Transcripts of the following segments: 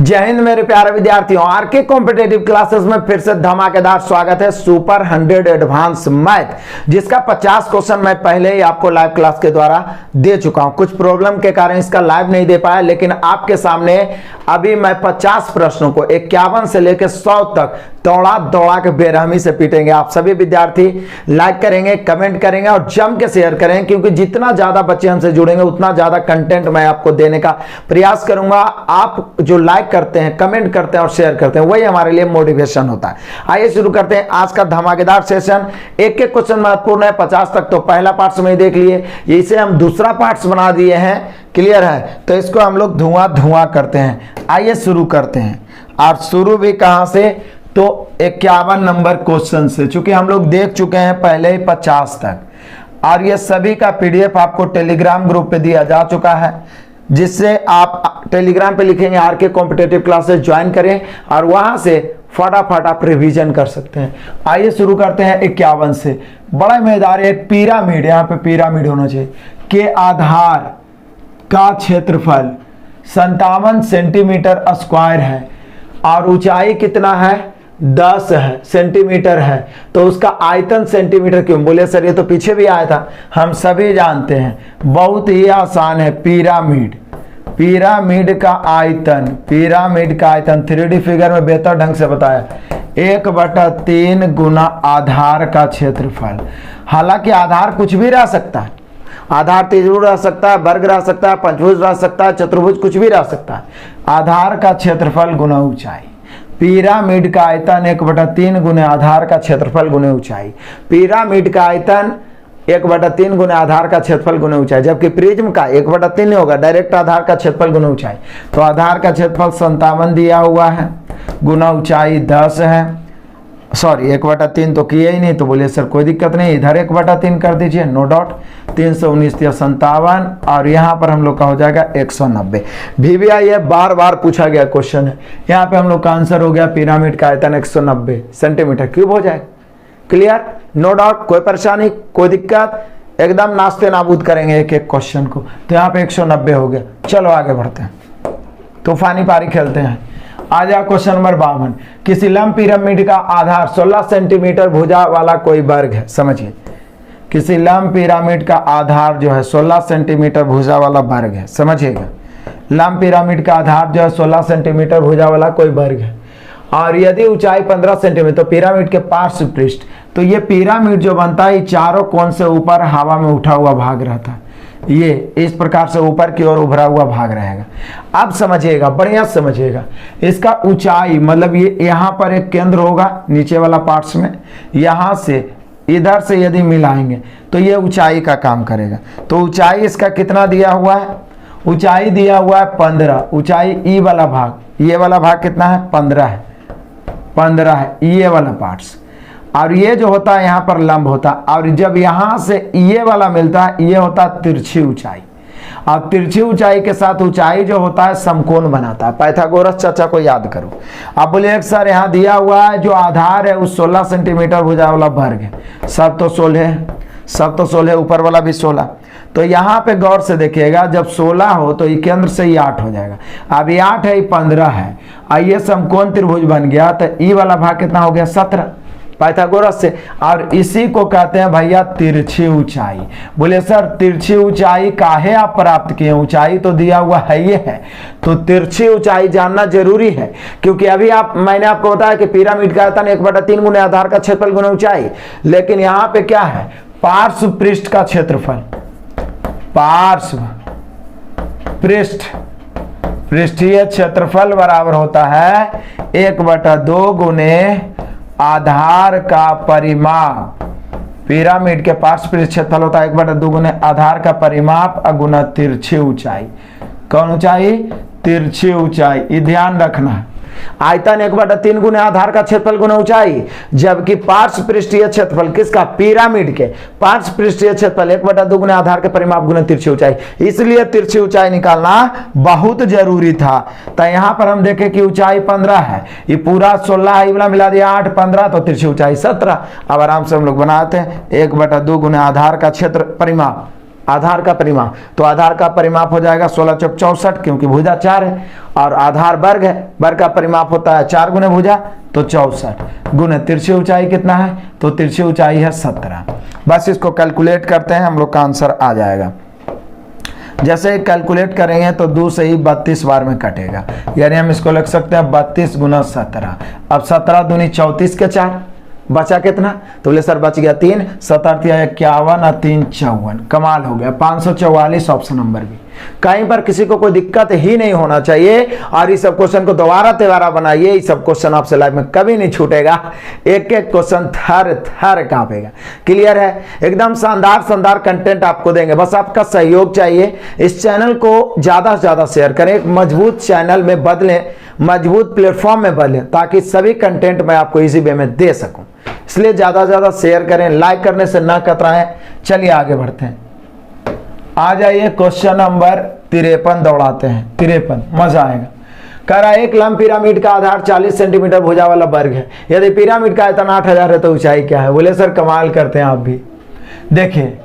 जय हिंद मेरे प्यारे विद्यार्थियों, आरके कॉम्पिटेटिव क्लासेस में फिर से धमाकेदार स्वागत है। सुपर 100 एडवांस मैथ, जिसका 50 क्वेश्चन मैं पहले ही आपको लाइव क्लास के द्वारा दे चुका हूं। कुछ प्रॉब्लम के कारण इसका लाइव नहीं दे पाया, लेकिन आपके सामने अभी मैं 50 प्रश्नों को 51 से लेकर 100 तक दौड़ा दौड़ा के बेरहमी से पीटेंगे। आप सभी विद्यार्थी लाइक करेंगे, कमेंट करेंगे और जम के शेयर करेंगे, क्योंकि जितना ज्यादा बच्चे हमसे जुड़ेंगे उतना ज्यादा कंटेंट मैं आपको देने का प्रयास करूंगा। आप जो लाइक करते हैं, कमेंट करते हैं और शेयर करते हैं, वही हमारे लिए मोटिवेशन होता है। आइए शुरू करते हैं आज का धमाकेदार सेशन। एक एक क्वेश्चन महत्वपूर्ण है, 50 तक तो पहला पार्ट में देख लिए, इसे हम दूसरा पार्ट बना दिए हैं। क्लियर है? तो इसको हम लोग धुआं धुआं करते हैं। आइए शुरू करते हैं। और शुरू भी कहां से? तो 51 नंबर क्वेश्चन से, चूंकि हम लोग देख चुके हैं पहले ही 50 तक, और ये सभी का पीडीएफ आपको टेलीग्राम ग्रुप पे दिया जा चुका है, जिससे आप टेलीग्राम पे लिखेंगे आरके कॉम्पिटेटिव क्लासेस ज्वाइन करें और वहां से फटाफट आप रिवीजन कर सकते हैं। आइए शुरू करते हैं 51 से। बड़ा मजेदार है, पिरामिड, यहाँ पे पिरामिड होना चाहिए, के आधार का क्षेत्रफल 57 सेंटीमीटर स्क्वायर है और ऊंचाई कितना है? 10 है सेंटीमीटर है। तो उसका आयतन सेंटीमीटर क्यों? बोले सर ये तो पीछे भी आया था। हम सभी जानते हैं, बहुत ही आसान है। पिरामिड, पिरामिड का आयतन, पिरामिड का आयतन 3D फिगर में बेहतर ढंग से बताया, 1/3 गुना आधार का क्षेत्रफल। हालांकि आधार कुछ भी रह सकता है, आधार त्रिभुज रह सकता है, वर्ग रह सकता है, पंचभुज रह सकता है, चतुर्भुज, कुछ भी रह सकता है। आधार का क्षेत्रफल गुना ऊंचाई। पिरामिड का आयतन 1/3 गुने आधार का क्षेत्रफल गुने ऊंचाई। पिरामिड का आयतन 1/3 गुने आधार का क्षेत्रफल गुने ऊंचाई, जबकि प्रिज्म का 1/3 नहीं होगा, डायरेक्ट आधार का क्षेत्रफल गुना ऊंचाई। तो आधार का क्षेत्रफल 57 दिया हुआ है, गुना ऊंचाई 10 है। सॉरी 1/3 तो किए ही नहीं, तो बोलिए सर कोई दिक्कत नहीं, इधर 1/3 कर दीजिए, नो डाउट। 319 या 57, और यहाँ पर हम लोग का हो जाएगा 190। VVI ये बार बार पूछा गया क्वेश्चन है। यहाँ पे हम लोग का आंसर हो गया पिरामिड का आयतन 190 सेंटीमीटर क्यूब हो जाएगा। क्लियर? नो डाउट, कोई परेशानी, कोई दिक्कत? एकदम नाश्ते नाबूद करेंगे एक एक क्वेश्चन को। तो यहाँ पे 190 हो गया। चलो आगे बढ़ते हैं, तूफानी पारी खेलते हैं। आ जाओ क्वेश्चन नंबर 52। किसी लंब पिरामिड का आधार 16 सेंटीमीटर भुजा वाला कोई वर्ग है। समझिए, किसी लंब पिरामिड का आधार जो है 16 सेंटीमीटर भुजा वाला वर्ग है। समझिएगा, लंब पिरामिड का आधार जो है 16 सेंटीमीटर भुजा वाला कोई वर्ग है, और यदि ऊंचाई 15 सेंटीमीटर, तो पिरामिड के पार्श्व पृष्ठ, तो ये पिरामिड जो बनता है चारों कोण से ऊपर हवा में उठा हुआ भाग रहता है। ये इस प्रकार से ऊपर की ओर उभरा हुआ भाग रहेगा। अब समझिएगा, बढ़िया समझिएगा, इसका ऊंचाई मतलब ये यहाँ पर एक केंद्र होगा नीचे वाला पार्ट्स में, यहाँ से इधर से यदि मिलाएंगे तो ये ऊंचाई का काम करेगा। तो ऊंचाई इसका कितना दिया हुआ है? ऊंचाई दिया हुआ है 15। ऊंचाई ई वाला भाग, ये वाला भाग कितना है? 15 है, 15 है ये वाला पार्ट्स। और ये जो होता है यहाँ पर लंब होता है, और जब यहाँ से ये वाला मिलता है, ये होता है तिरछी ऊंचाई। और तिरछी ऊंचाई के साथ ऊंचाई जो होता है समकोण बनाता है। पाइथागोरस चर्चा को याद करो। आप बोलिए सर यहाँ दिया हुआ है जो आधार है उस 16 सेंटीमीटर भुजा वाला वर्ग है, सब तो 16, सब तो 16, ऊपर वाला भी 16। तो यहाँ पे गौर से देखिएगा, जब 16 हो तो ये केंद्र से ही 8 हो जाएगा। अब ये 8 है, ये 15 है, आइए समकोण त्रिभुज बन गया। तो ई वाला भाग कितना हो गया? 17 पाइथागोरस से। और इसी को कहते हैं भैया तिरछी ऊंचाई। बोले सर तिरछी ऊंचाई काहे आप प्राप्त किए? ऊंचाई तो दिया हुआ है ये है, तो तिरछी ऊंचाई जानना जरूरी है, क्योंकि अभी मैंने आपको बताया कि पिरामिड का आयतन 1/3 गुने आधार का क्षेत्रफल गुना ऊंचाई, लेकिन यहाँ पे क्या है? पार्श्व पृष्ठ का क्षेत्रफल, पार्श्व पृष्ठ, पृष्ठीय क्षेत्रफल बराबर होता है 1/2 गुने आधार का परिमाप। पिरामिड के पार्श्व पृष्ठ क्षेत्रफल होता है 1/2 गुने आधार का परिमाप गुना तिरछी ऊंचाई। कौन ऊंचाई? तिरछी ऊंचाई। ये ध्यान रखना, आयतन 1/3 गुने आधार का क्षेत्रफल गुना ऊंचाई, जबकि पार्श्व पृष्ठीय क्षेत्रफल किसका? पिरामिड के पार्श्व पृष्ठीय क्षेत्रफल 1/2 गुने आधार के परिमाप गुना तिरछी ऊंचाई। इसलिए तिरछी ऊंचाई निकालना बहुत जरूरी था। तो यहाँ पर हम देखें कि ऊंचाई 15 है, ये पूरा 16 है, वाला मिला दिया 8, 15, तो तिरछी ऊंचाई 17। अब आराम से हम लोग बनाते हैं 1/2 गुने आधार का क्षेत्र परिमाप आधार का परिमाप, तो आधार का परिमाप हो जाएगा 16 चौक 64, क्योंकि भुजा 4 है और आधार वर्ग है, वर्ग का परिमाप होता है 4 गुने भुजा तो 64 गुने तिरछी ऊंचाई कितना है, तो तिरछी ऊंचाई है 17। बस इसको कैलकुलेट करते हैं, हम लोग का आंसर आ जाएगा। जैसे कैलकुलेट करेंगे तो 2 से ही 32 बार में कटेगा, यानी हम इसको लिख सकते हैं 32 गुना 17। अब 17 दूनी 34 के 4, बचा कितना, तो बोले सर बच गया 3, 7 51 और 3 54, कमाल हो गया 544 ऑप्शन नंबर भी। कहीं पर किसी को कोई दिक्कत ही नहीं होना चाहिए और इस सब क्वेश्चन को दोबारा तिबारा बनाइए, इस सब क्वेश्चन आपसे लाइफ में कभी नहीं छूटेगा, एक एक क्वेश्चन थर थर कांपेगा। क्लियर है, एकदम शानदार शानदार कंटेंट आपको देंगे, बस आपका सहयोग चाहिए। इस चैनल को ज्यादा से ज्यादा शेयर करें, एक मजबूत चैनल में बदलें, मजबूत प्लेटफॉर्म में बदलें, ताकि सभी कंटेंट मैं आपको इजी वे में दे सकूं। इसलिए ज्यादा से ज्यादा शेयर करें, लाइक करने से ना कतराएं। चलिए आगे बढ़ते हैं, आ जाइए क्वेश्चन नंबर 53 दौड़ाते हैं। 53 मजा आएगा। कह रहा है एक लंब पिरामिड का आधार 40 सेंटीमीटर भुजा वाला वर्ग है, यदि पिरामिड का आयतन 8000 है तो ऊंचाई क्या है। बोले सर कमाल करते हैं आप भी। देखिए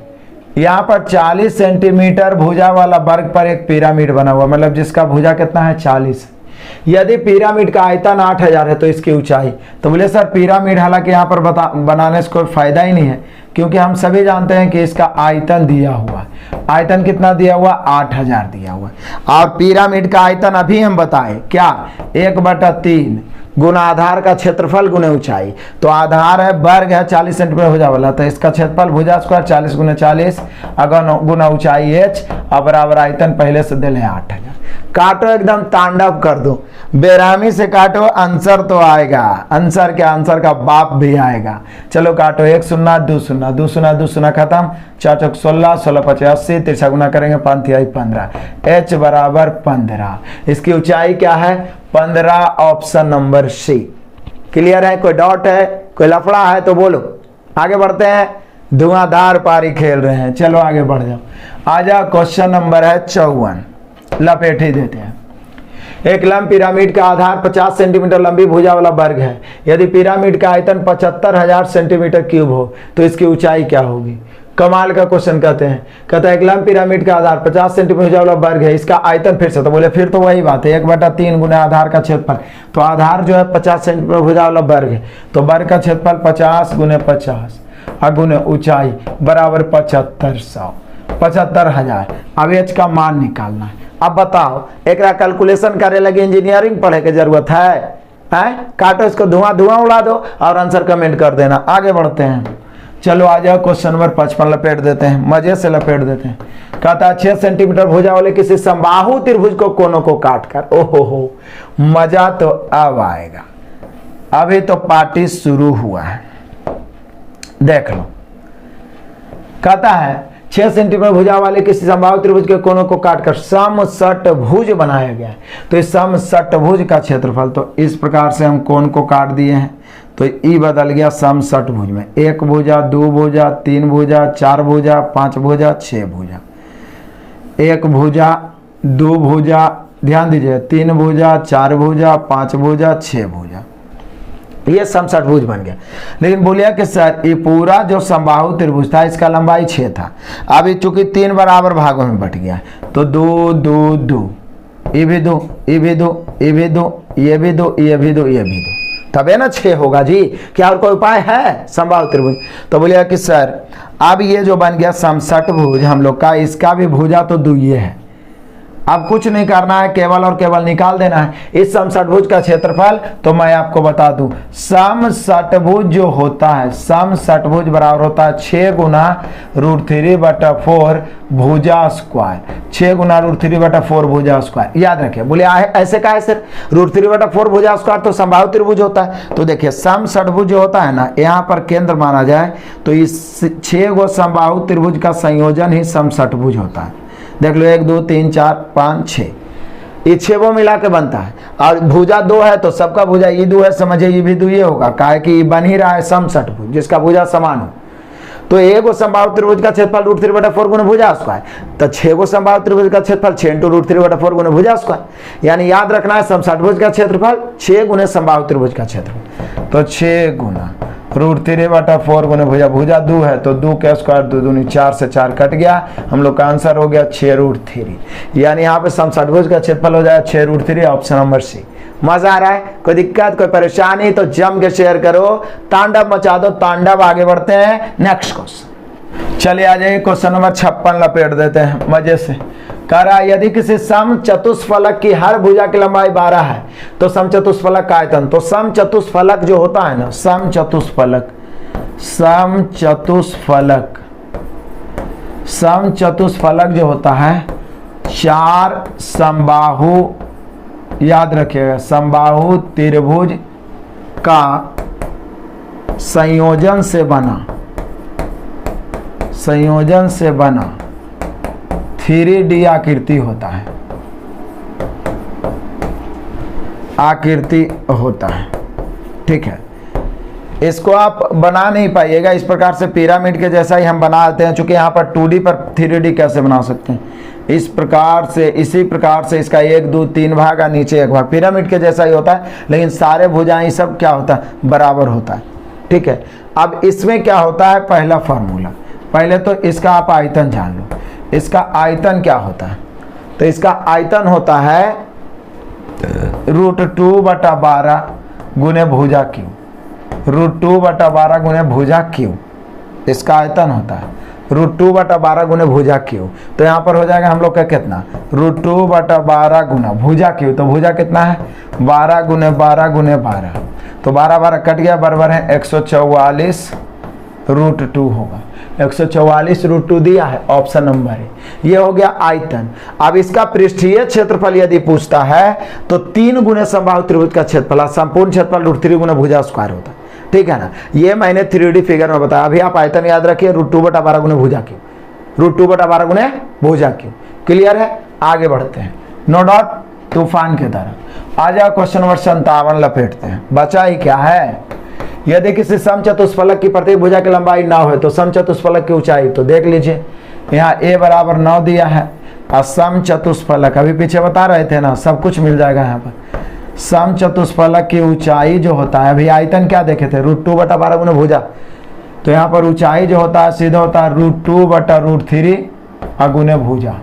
यहाँ पर 40 सेंटीमीटर भुजा वाला वर्ग पर एक पिरामिड बना हुआ, मतलब जिसका भुजा कितना है 40। यदि पिरामिड का आयतन 8000 है तो इसकी ऊंचाई, तो बोले सर पिरामिड हालांकि यहाँ पर बनाने से कोई फायदा ही नहीं है, क्योंकि हम सभी जानते हैं कि इसका आयतन दिया हुआ है। आयतन कितना दिया हुआ, 8000 दिया हुआ है। और पिरामिड का आयतन अभी हम बताए क्या, 1/3 गुना आधार का क्षेत्रफल गुने ऊंचाई। तो आधार है वर्ग है 40 सेंटीमीटर भुजा वाला, तो इसका क्षेत्रफल भुजा स्क्वायर 40 गुने 40 गुना ऊंचाई h और बराबर आयतन पहले से दिले 8000। काटो एकदम तांडव कर दो, बेरामी से काटो, आंसर तो आएगा। आंसर क्या, आंसर का बाप भी आएगा। चलो काटो, 1 0 2 0 2 0 2 0 खत्म, 4 चौक 16 16 5 80, तिरछा गुना करेंगे 5 तिहाई 15, h बराबर 15। इसकी ऊंचाई क्या है 15, ऑप्शन नंबर सी। क्लियर है, कोई डाउट है, कोई लफड़ा है तो बोलो। आगे बढ़ते हैं, धुआंधार पारी खेल रहे हैं। चलो आगे बढ़ जाओ, आ जाओ। क्वेश्चन नंबर है 54, लपेट ही देते हैं। एक लंब पिरामिड का आधार 50 सेंटीमीटर लंबी भुजा वाला वर्ग है, यदि पिरामिड का आयतन 75000 सेंटीमीटर क्यूब हो तो इसकी ऊंचाई क्या होगी। कमाल का क्वेश्चन कहते हैं। कहता है एक लंब पिरामिड का आधार 50 सेंटीमीटर वाला वर्ग है, इसका आयतन फिर से, तो बोले फिर तो वही बात है 1/3 गुना आधार का क्षेत्रफल। तो आधार जो है 50 सेंटीमीटर भुजा वाला वर्ग है, तो वर्ग का क्षेत्रफल 50 गुने 50 और गुने ऊंचाई बराबर 7500, 75000। अब एच का मान निकालना है। अब बताओ एक कैलकुलेशन करे लगे इंजीनियरिंग पढ़े की जरूरत है? काटो इसको, धुआं धुआं उड़ा दो और आंसर कमेंट कर देना। आगे बढ़ते हैं, चलो आ जाओ। क्वेश्चन नंबर 55 लपेट देते हैं, मजे से लपेट देते हैं। कहता है 6 सेंटीमीटर भुजा वाले किसी समबाहु त्रिभुज को कोनों को काटकर, ओहो हो, मजा तो अब आएगा। अभी तो पार्टी शुरू हुआ है, देख लो। कहता है 6 सेंटीमीटर भुजा वाले किसी समबाहु त्रिभुज के कोनों को काटकर समषटभुज बनाया गया है। तो इस समषटभुज का क्षेत्रफल, तो इस प्रकार से हम कोण को काट दिए हैं, तो ई बदल गया समषटभुज में। 1 भुजा 2 भुजा 3 भुजा 4 भुजा 5 भुजा 6 भुजा, 1 भुजा 2 भुजा, ध्यान दीजिए 3 भुजा 4 भुजा 5 भुजा 6 भुजा, ये समषटभुज बन गया। लेकिन बोलिए कि सर ये पूरा जो समबाहु त्रिभुज था इसका लंबाई 6 था, अब ये चूंकि 3 बराबर भागों में बट गया, तो 2 2 2, ये भी 2, ये भी 2, ये भी 2, ये भी 2, ये भी 2, ये भी 2, तबे ना 6 होगा जी। क्या और कोई उपाय है समबाहु त्रिभुज? तो बोलिए कि सर अब ये जो बन गया समषटभुज हम लोग का, इसका भी भुजा तो 2 ये है। अब कुछ नहीं करना है, केवल और केवल निकाल देना है इस समषटभुज का क्षेत्रफल। तो मैं आपको बता दूं, समषटभुज जो होता है, समषटभुज बराबर होता है 6 गुना √3/4 भुजा स्क्वायर, 6 गुना √3/4 भुजा स्क्वायर। याद रखिए, बोले ऐसे का है सर, √3/4 भुजा स्क्वायर तो समबाहु त्रिभुज होता है। तो देखिए समषटभुज जो होता है ना, यहाँ पर केंद्र माना जाए तो इस 6 गो समबाहु त्रिभुज का संयोजन ही समषटभुज होता है। देख लो 1 2 3 4 5 6, ये 6 वो मिला के बनता है। और भुजा 2 है तो सबका भुजा ये 2 है, समझिए ये भी 2 ये होगा, काहे कि ये बन ही रहा है समषटभुज जिसका भुजा समान हो। तो 1 गो समबाहु त्रिभुज का क्षेत्रफल √3/4 गुना भुजा स्क्वायर, तो 6 गो समबाहु त्रिभुज का क्षेत्रफल 6 × √3/4 गुना भुजा स्क्वायर। यानी याद रखना है समषटभुज का क्षेत्रफल 6 गुने समबाहु त्रिभुज का क्षेत्रफल, तो 6 गुना √3/4 गुने भुजा, भुजा 2 है तो 2 का स्क्वायर 2 दूनी 4 से 4 कट गया, हम लोग का आंसर हो गया 6√3। यानी यहाँ पे समषटभुज का क्षेत्रफल हो जाएगा 6√3, ऑप्शन नंबर सी। मजा आ रहा है? कोई दिक्कत कोई परेशानी तो जम के शेयर करो, तांडव मचा दो तांडव। आगे बढ़ते हैं नेक्स्ट क्वेश्चन। चलिए आ जाइए क्वेश्चन नंबर 56 लपेट देते हैं मजे से। कह रहा है यदि किसी समचतुष्फलक की हर भुजा की लंबाई 12 है तो समचतुष्फलक का आयतन। तो समचतुष्फलक जो होता है ना, समचतुष्फलक जो होता है 4 समबाहु, याद रखिएगा, समबाहु त्रिभुज का संयोजन से बना 3D आकृति होता है, ठीक है। इसको आप बना नहीं पाइएगा इस प्रकार से, पिरामिड के जैसा ही हम बना देते हैं। चूंकि यहाँ पर 2D पर 3D कैसे बना सकते हैं, इस प्रकार से, इसी प्रकार से इसका 1 2 3 भाग और नीचे 1 भाग, पिरामिड के जैसा ही होता है, लेकिन सारे भुजाएं सब क्या होता है, बराबर होता है, ठीक है। अब इसमें क्या होता है, पहला फॉर्मूला, पहले तो इसका आप आयतन जान लो। इसका आयतन क्या होता है, तो इसका आयतन होता है √2/12 गुने भुजा क्यू, √2/12 गुने भुजा क्यू, इसका आयतन होता है √2/12 गुने भुजा क्यू। तो यहाँ पर हो जाएगा हम लोग का कितना, √2/12 गुना भुजा क्यू। तो भुजा कितना है, 12 गुने 12 गुने 12, तो 12 कट गया, बराबर है 144 √2 होगा। 144 √2 दिया है, ऑप्शन नंबर है। ये हो गया आयतन। अब इसका पृष्ठीय क्षेत्रफल यदि पूछता है तो 3 गुने समबाहु त्रिभुज का क्षेत्रफल, संपूर्ण क्षेत्रफल √3 गुना भुजा स्क्वायर होता है, ठीक है ना। ये मैंने 3D फिगर में बताया। अभी आप आयतन याद रखिए, √2/12 गुने भुजा क्यू, √2/12 गुने भुजा क्यू। क्लियर है? आगे बढ़ते हैं, नो डाउट तूफान की तरह। आ जाओ क्वेश्चन नंबर 57 लपेटते हैं। बचा ही क्या है, यदि किसी समचतुष्फलक की प्रत्येक भुजा की लंबाई 9 है तो समचतुष्फलक की ऊंचाई, तो देख लीजिए यहाँ a बराबर 9 दिया है और समचतुष्फलक, अभी पीछे बता रहे थे ना, सब कुछ मिल जाएगा यहाँ पर। समचतुष्फलक की ऊंचाई जो होता है, अभी आयतन क्या देखे थे, √2/12 गुने भुजा, तो यहाँ पर ऊंचाई जो होता है सीधा होता है √2/√3 गुने भुजा,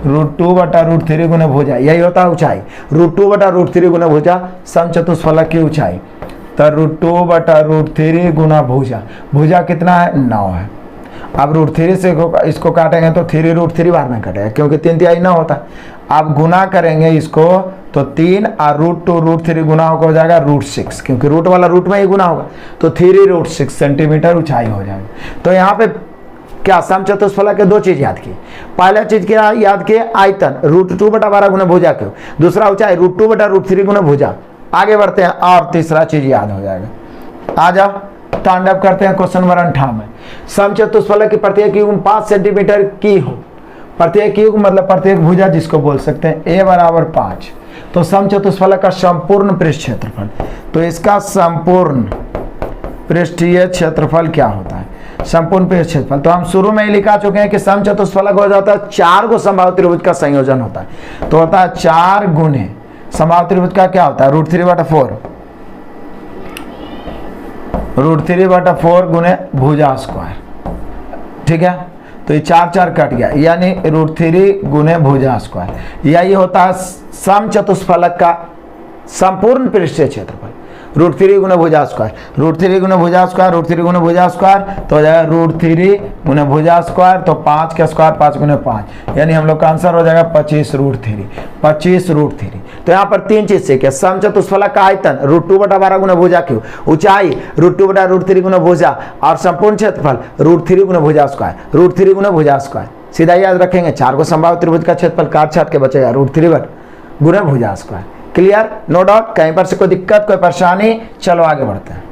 √2/√3 गुने भुजा, यही होता है ऊंचाई, √2/√3 गुने भुजा समचतुष्फलक की ऊंचाई। तो √2/√3 गुना भुजा, भुजा कितना है, 9 है। अब √3 से इसको काटेंगे तो 3√3 बार में कटेगा, क्योंकि 3 9 होता है। अब गुना करेंगे इसको तो 3 और √2√3 गुना हो जाएगा √6, क्योंकि रूट वाला रूट में ही गुना होगा, तो 3√6 सेंटीमीटर ऊंचाई हो जाएगी। तो यहाँ पे क्या समचतुष्फलक के 2 चीज याद की। पहला चीज क्या याद किए, आयतन √2/12 गुना भुजा क्यों, दूसरा ऊंचाई √2/√3 गुना भुजा। आगे बढ़ते हैं और तीसरा चीज याद हो जाएगा। आ जाओ तांडव करते हैं क्वेश्चन नंबर 58। समचतुष्फलक की प्रत्येक युग्म 5 सेंटीमीटर की हो, प्रत्येक युग्म मतलब प्रत्येक भुजा जिसको बोल सकते हैं, a बराबर 5, तो समचतुष्फलक का संपूर्ण पृष्ठ क्षेत्रफल, तो इसका संपूर्ण पृष्ठीय क्षेत्रफल क्या होता है, संपूर्ण पृष्ठ क्षेत्रफल। तो हम शुरू में ही लिखा चुके हैं कि समचतुष्फलक हो जाता है 4 गो समबाहु त्रिभुज का संयोजन होता है, तो होता है 4 गुने समबाहु त्रिभुज का क्या होता है, √3/4, √3/4 गुने भुजा स्क्वायर, ठीक है। तो ये 4 कट गया, यानी √3 गुने भुजा स्क्वायर। यही होता है समचतुष्फलक का संपूर्ण पृष्ठीय क्षेत्रफल, √3 गुने भुजा स्क्वायर, √3 गुने भुजा स्क्वायर, √3 गुने भुजा स्क्वायर, तो हो जाएगा √3 गुने भुजा स्क्वायर, तो 5 का स्क्वायर 5 गुने 5, यानी हम लोग का आंसर हो जाएगा 25√3, 25√3। तो यहाँ पर 3 चीज सीखे, समचतुष्फलक का आयतन √2/12 गुने भुजा क्यू, ऊंचाई √2/√3 गुने भुजा, और संपूर्ण क्षेत्रफल √3 गुने भुजा स्क्वायर, √3 गुने भुजा स्क्वायर। सीधा याद रखेंगे, 4 को समबाहु त्रिभुज का क्षेत्रफल काट छाट के बचेगा √3 गुने भुजा स्क्वायर। क्लियर, नो डाउट, कहीं पर से कोई दिक्कत कोई परेशानी। चलो आगे बढ़ते हैं,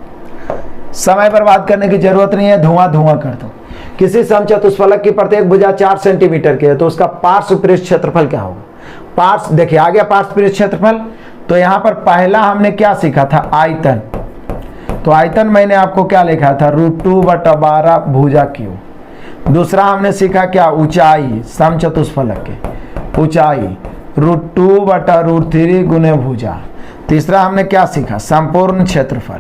समय बर्बाद करने की जरूरत नहीं है, धुआं कर दो। किसी समचतुष्फलक की प्रत्येक भुजा 4 सेंटीमीटर की है तो उसका पार्श्व पृष्ठ क्षेत्रफल क्या होगा। पार्श्व देखिए आ गया, पार्श्व पृष्ठ क्षेत्रफल। तो यहाँ पर पहला हमने क्या सीखा था, आयतन। तो आयतन मैंने आपको क्या लिखा था, √2/12 भुजा क्यू। दूसरा हमने सीखा क्या, ऊंचाई, समचतुष्फलक के ऊंचाई √2/√3 गुने भुजा। तीसरा हमने क्या सीखा, संपूर्ण क्षेत्रफल,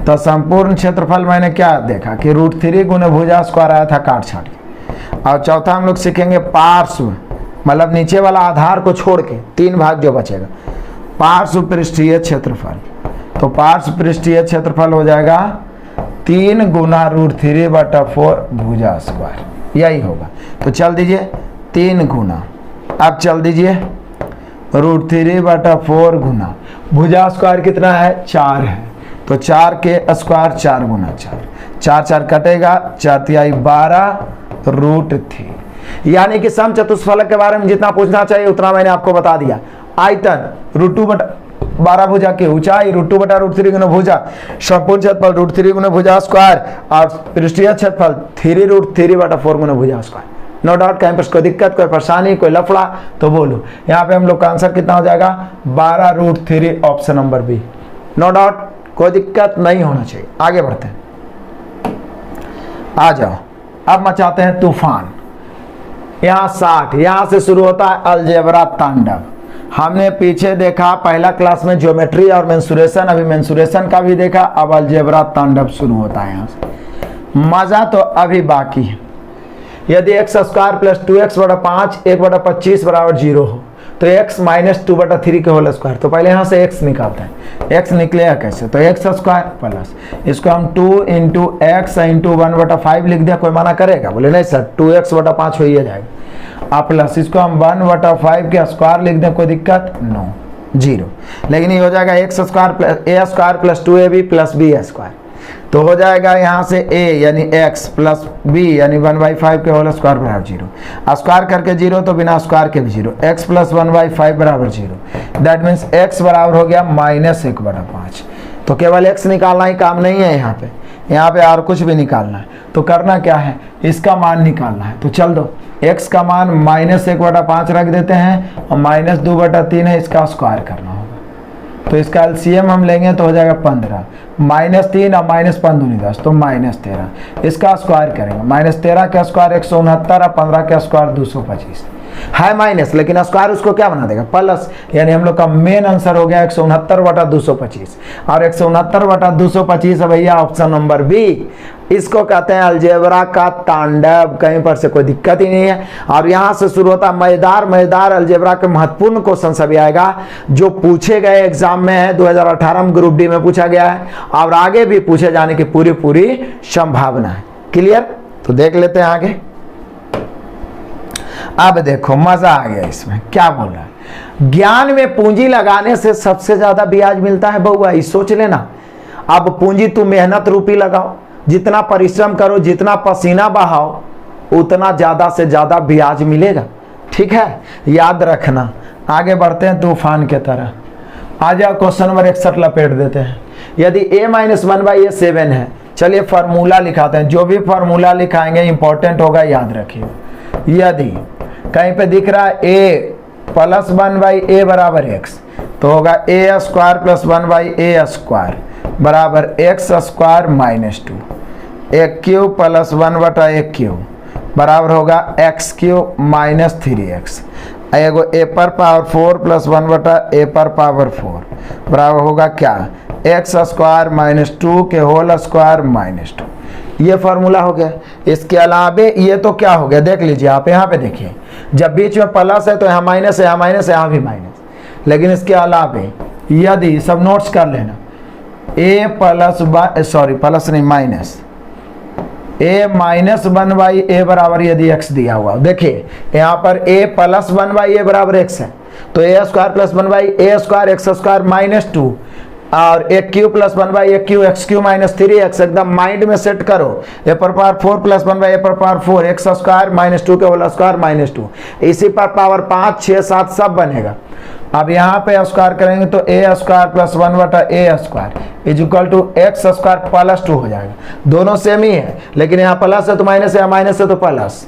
तो संपूर्ण क्षेत्रफल मैंने क्या देखा कि √3 गुने भुजा स्क्वायर आया था काट छाट के। और चौथा हम लोग सीखेंगे पार्श्व, मतलब नीचे वाला आधार को छोड़ के 3 भाग जो बचेगा, पार्श्व पृष्ठीय क्षेत्रफल। तो पार्श्व पृष्ठीय क्षेत्रफल हो जाएगा 3 गुना √3/4 भुजा स्क्वायर, यही होगा। तो चल दीजिए 3 गुना, अब चल दीजिए √3/4 गुना भुजा स्क्वायर कितना है 4 है, तो 4 के स्क्वायर 4 गुना 4, 4 4 कटेगा, 4 तिहाई 12 √3। यानी कि सम चतुष्फलक के बारे में जितना पूछना चाहिए उतना मैंने आपको बता दिया। आयतन √2/12 भुजा की ऊंचाई √2/√3 गुना भुजा, संपूर्ण क्षेत्रफल √3 गुना भुजा स्क्वायर और पृष्ठीय क्षेत्रफल 3√3/4 गुना भुजा स्क्वायर। नो डाउट, कहीं पर कोई दिक्कत, कोई परेशानी, कोई लफड़ा तो बोलो। यहाँ पे हम लोग का आंसर कितना हो जाएगा 12√3, option number B. No doubt, कोई दिक्कत नहीं होना चाहिए। आगे बढ़ते हैं, आ जाओ। अब मचाते हैं तूफान। यहाँ 60, यहाँ से शुरू होता है अलजेब्रा तांडव। हमने पीछे देखा पहला क्लास में ज्योमेट्री और मेंसुरेशन, अभी मेंसुरेशन का भी देखा, अब अलजेब्रा तांडव शुरू होता है। यहाँ से मजा तो अभी बाकी है। यदि x² + 2x/5 1/25 = 0 हो तो x - 2/3 के होल स्क्वायर। तो पहले यहाँ से x निकालते हैं। x निकलेगा कैसे, तो x² प्लस इसको हम 2 × x × 1/5 लिख दिया, कोई मना करेगा? बोले नहीं सर 2x/5 हो ही जाएगा। आप प्लस इसको हम 1/5 के स्क्वायर लिख दें, कोई दिक्कत? नो, 0। लेकिन ये हो जाएगा x² + a² + 2ab + b²। तो हो जाएगा यहाँ से a यानी x प्लस b यानी 1/5 के होल स्क्वायर बराबर 0। स्क्वायर करके 0 तो बिना स्क्वायर के भी 0। x + 1/5 बराबर 0। दैट मीन्स x बराबर हो गया -1/5। तो केवल x निकालना ही काम नहीं है, यहाँ पे और कुछ भी निकालना है। तो करना क्या है, इसका मान निकालना है। तो चल दो, x का मान -1/5 रख देते हैं और -2/3 है, इसका स्क्वायर करना होगा। तो इसका एलसीएम हम लेंगे तो हो जाएगा 15, -3 और -5 दूनी 10, तो -13। इसका स्क्वायर करेंगे, -13 का स्क्वायर 169 और 15 का स्क्वायर 225 है माइनस, लेकिन स्क्वायर उसको क्या बना देगा प्लस। यानी हम लोग का मेन आंसर हो गया 169/225 और 169/225 है भैया ऑप्शन नंबर बी। इसको कहते हैं अलजेब्रा का तांडव, कहीं पर से कोई दिक्कत ही नहीं है। और यहाँ से शुरू होता है मजेदार अलजेब्रा के महत्वपूर्ण क्वेश्चन सभी आएगा जो पूछे गए एग्जाम में है। 2018 में ग्रुप डी में पूछा गया है और आगे भी पूछे जाने की पूरी संभावना है। क्लियर? तो देख लेते हैं आगे। अब देखो मजा आ गया इसमें, क्या बोल रहा है, ज्ञान में पूंजी लगाने से सबसे ज्यादा ब्याज मिलता है बउआ, ये सोच लेना। अब पूंजी तू मेहनत रूपी लगाओ, जितना परिश्रम करो, जितना पसीना बहाओ, उतना ज्यादा से ज्यादा ब्याज मिलेगा। ठीक है, याद रखना। आगे बढ़ते हैं तूफान के तरह। आ जाओ क्वेश्चन नंबर 61 लपेट देते हैं। यदि a - 1/a 7 है, चलिए फार्मूला लिखाते हैं। जो भी फार्मूला लिखाएंगे इंपॉर्टेंट होगा, याद रखिए। यदि कहीं पे दिख रहा है a + 1/a बराबर x, तो होगा a² + 1/a² बराबर x² - 2, a³ + 1/a³ बराबर होगा x³ - 3x। एगो a⁴ + 1/a⁴ बराबर होगा क्या, x² - 2 के होल स्क्वायर -2। ये फार्मूला हो गया। इसके अलावे ये तो क्या हो गया, देख लीजिए आप यहाँ पे देखिए, जब बीच में प्लस है तो यहाँ माइनस है, यहाँ माइनस है, यहाँ भी माइनस। लेकिन इसके अलावे यदि सब नोट्स कर लेना, प्लस नहीं माइनस a - 1/a बराबर यदि x दिया हुआ, देखिए यहाँ पर a + 1/a बराबर x है, तो a² + 1/a² x² - 2 और a³ + 1/a³ x³ - 3x। एकदम माइंड में सेट करो, a⁴ + 1/a⁴ x² - 2 के होल स्क्वायर -2। इसी पर पावर 5 6 7 सब बनेगा। अब यहाँ पे स्क्वायर करेंगे तो a² + 1/a² = x² + 2 हो जाएगा। दोनों सेम ही है, लेकिन यहाँ प्लस है तो माइनस है, यहाँ माइनस है तो प्लस।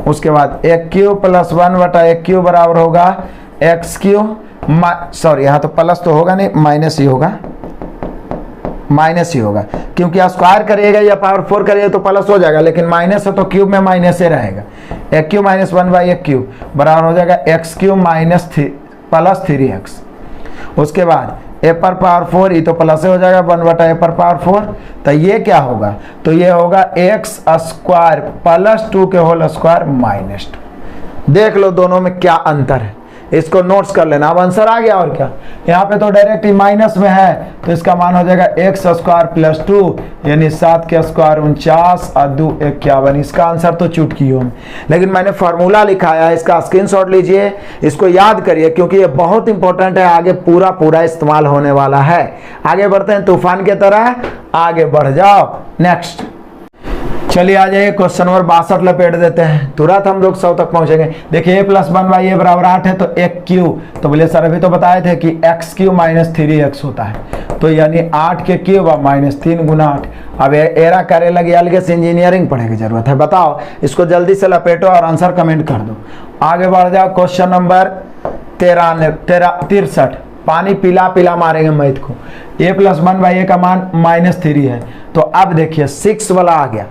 उसके बाद a³ + 1/a³ बराबर होगा x³, सॉरी यहाँ तो प्लस तो होगा नहीं, माइनस ही होगा, क्योंकि स्क्वायर करिएगा या पावर 4 करिएगा तो प्लस हो जाएगा, लेकिन माइनस है तो क्यूब में माइनस ही रहेगा। a³ - 1/a³ बराबर हो जाएगा x³ - 3x। उसके बाद ए पर पावर 4, ये तो प्लस हो जाएगा 1 ए पर पावर 4, तो ये क्या होगा, तो ये होगा एक्स स्क्वायर प्लस 2 के होल स्क्वायर माइनस 2। देख लो दोनों में क्या अंतर है, इसको नोट्स कर लेना। अब आंसर आ गया और क्या, यहाँ पे तो डायरेक्ट ही माइनस में है, तो इसका मान हो जाएगा एक्स स्क्वायर प्लस 2 यानी 7 के स्क्वायर 49 और 2 51। इसका आंसर तो चुटकी हो, लेकिन मैंने फार्मूला लिखाया है, इसका स्क्रीनशॉट लीजिए, इसको याद करिए क्योंकि ये बहुत इंपॉर्टेंट है, आगे पूरा इस्तेमाल होने वाला है। आगे बढ़ते हैं तूफान की तरह, आगे बढ़ जाओ। नेक्स्ट चलिए आ जाइए, क्वेश्चन नंबर 62 लपेट देते हैं, तुरंत हम लोग 100 तक पहुंचेंगे। देखिए a प्लस 1 बाई ए बराबर 8 है, तो एक क्यू, तो बोले सर अभी तो बताए थे कि एक्स क्यू माइनस 3x होता है, तो यानी 8 के क्यूब और माइनस 3 गुना 8। अब एरा करे लगी, अलग से इंजीनियरिंग पढ़ने की जरूरत है। बताओ, इसको जल्दी से लपेटो और आंसर कमेंट कर दो। आगे बढ़ जाओ, क्वेश्चन नंबर 63। पानी पिला पिला मारेंगे मैथ को। a प्लस 1 बाई ए का मान माइनस 3 है, तो अब देखिए 6 वाला आ गया,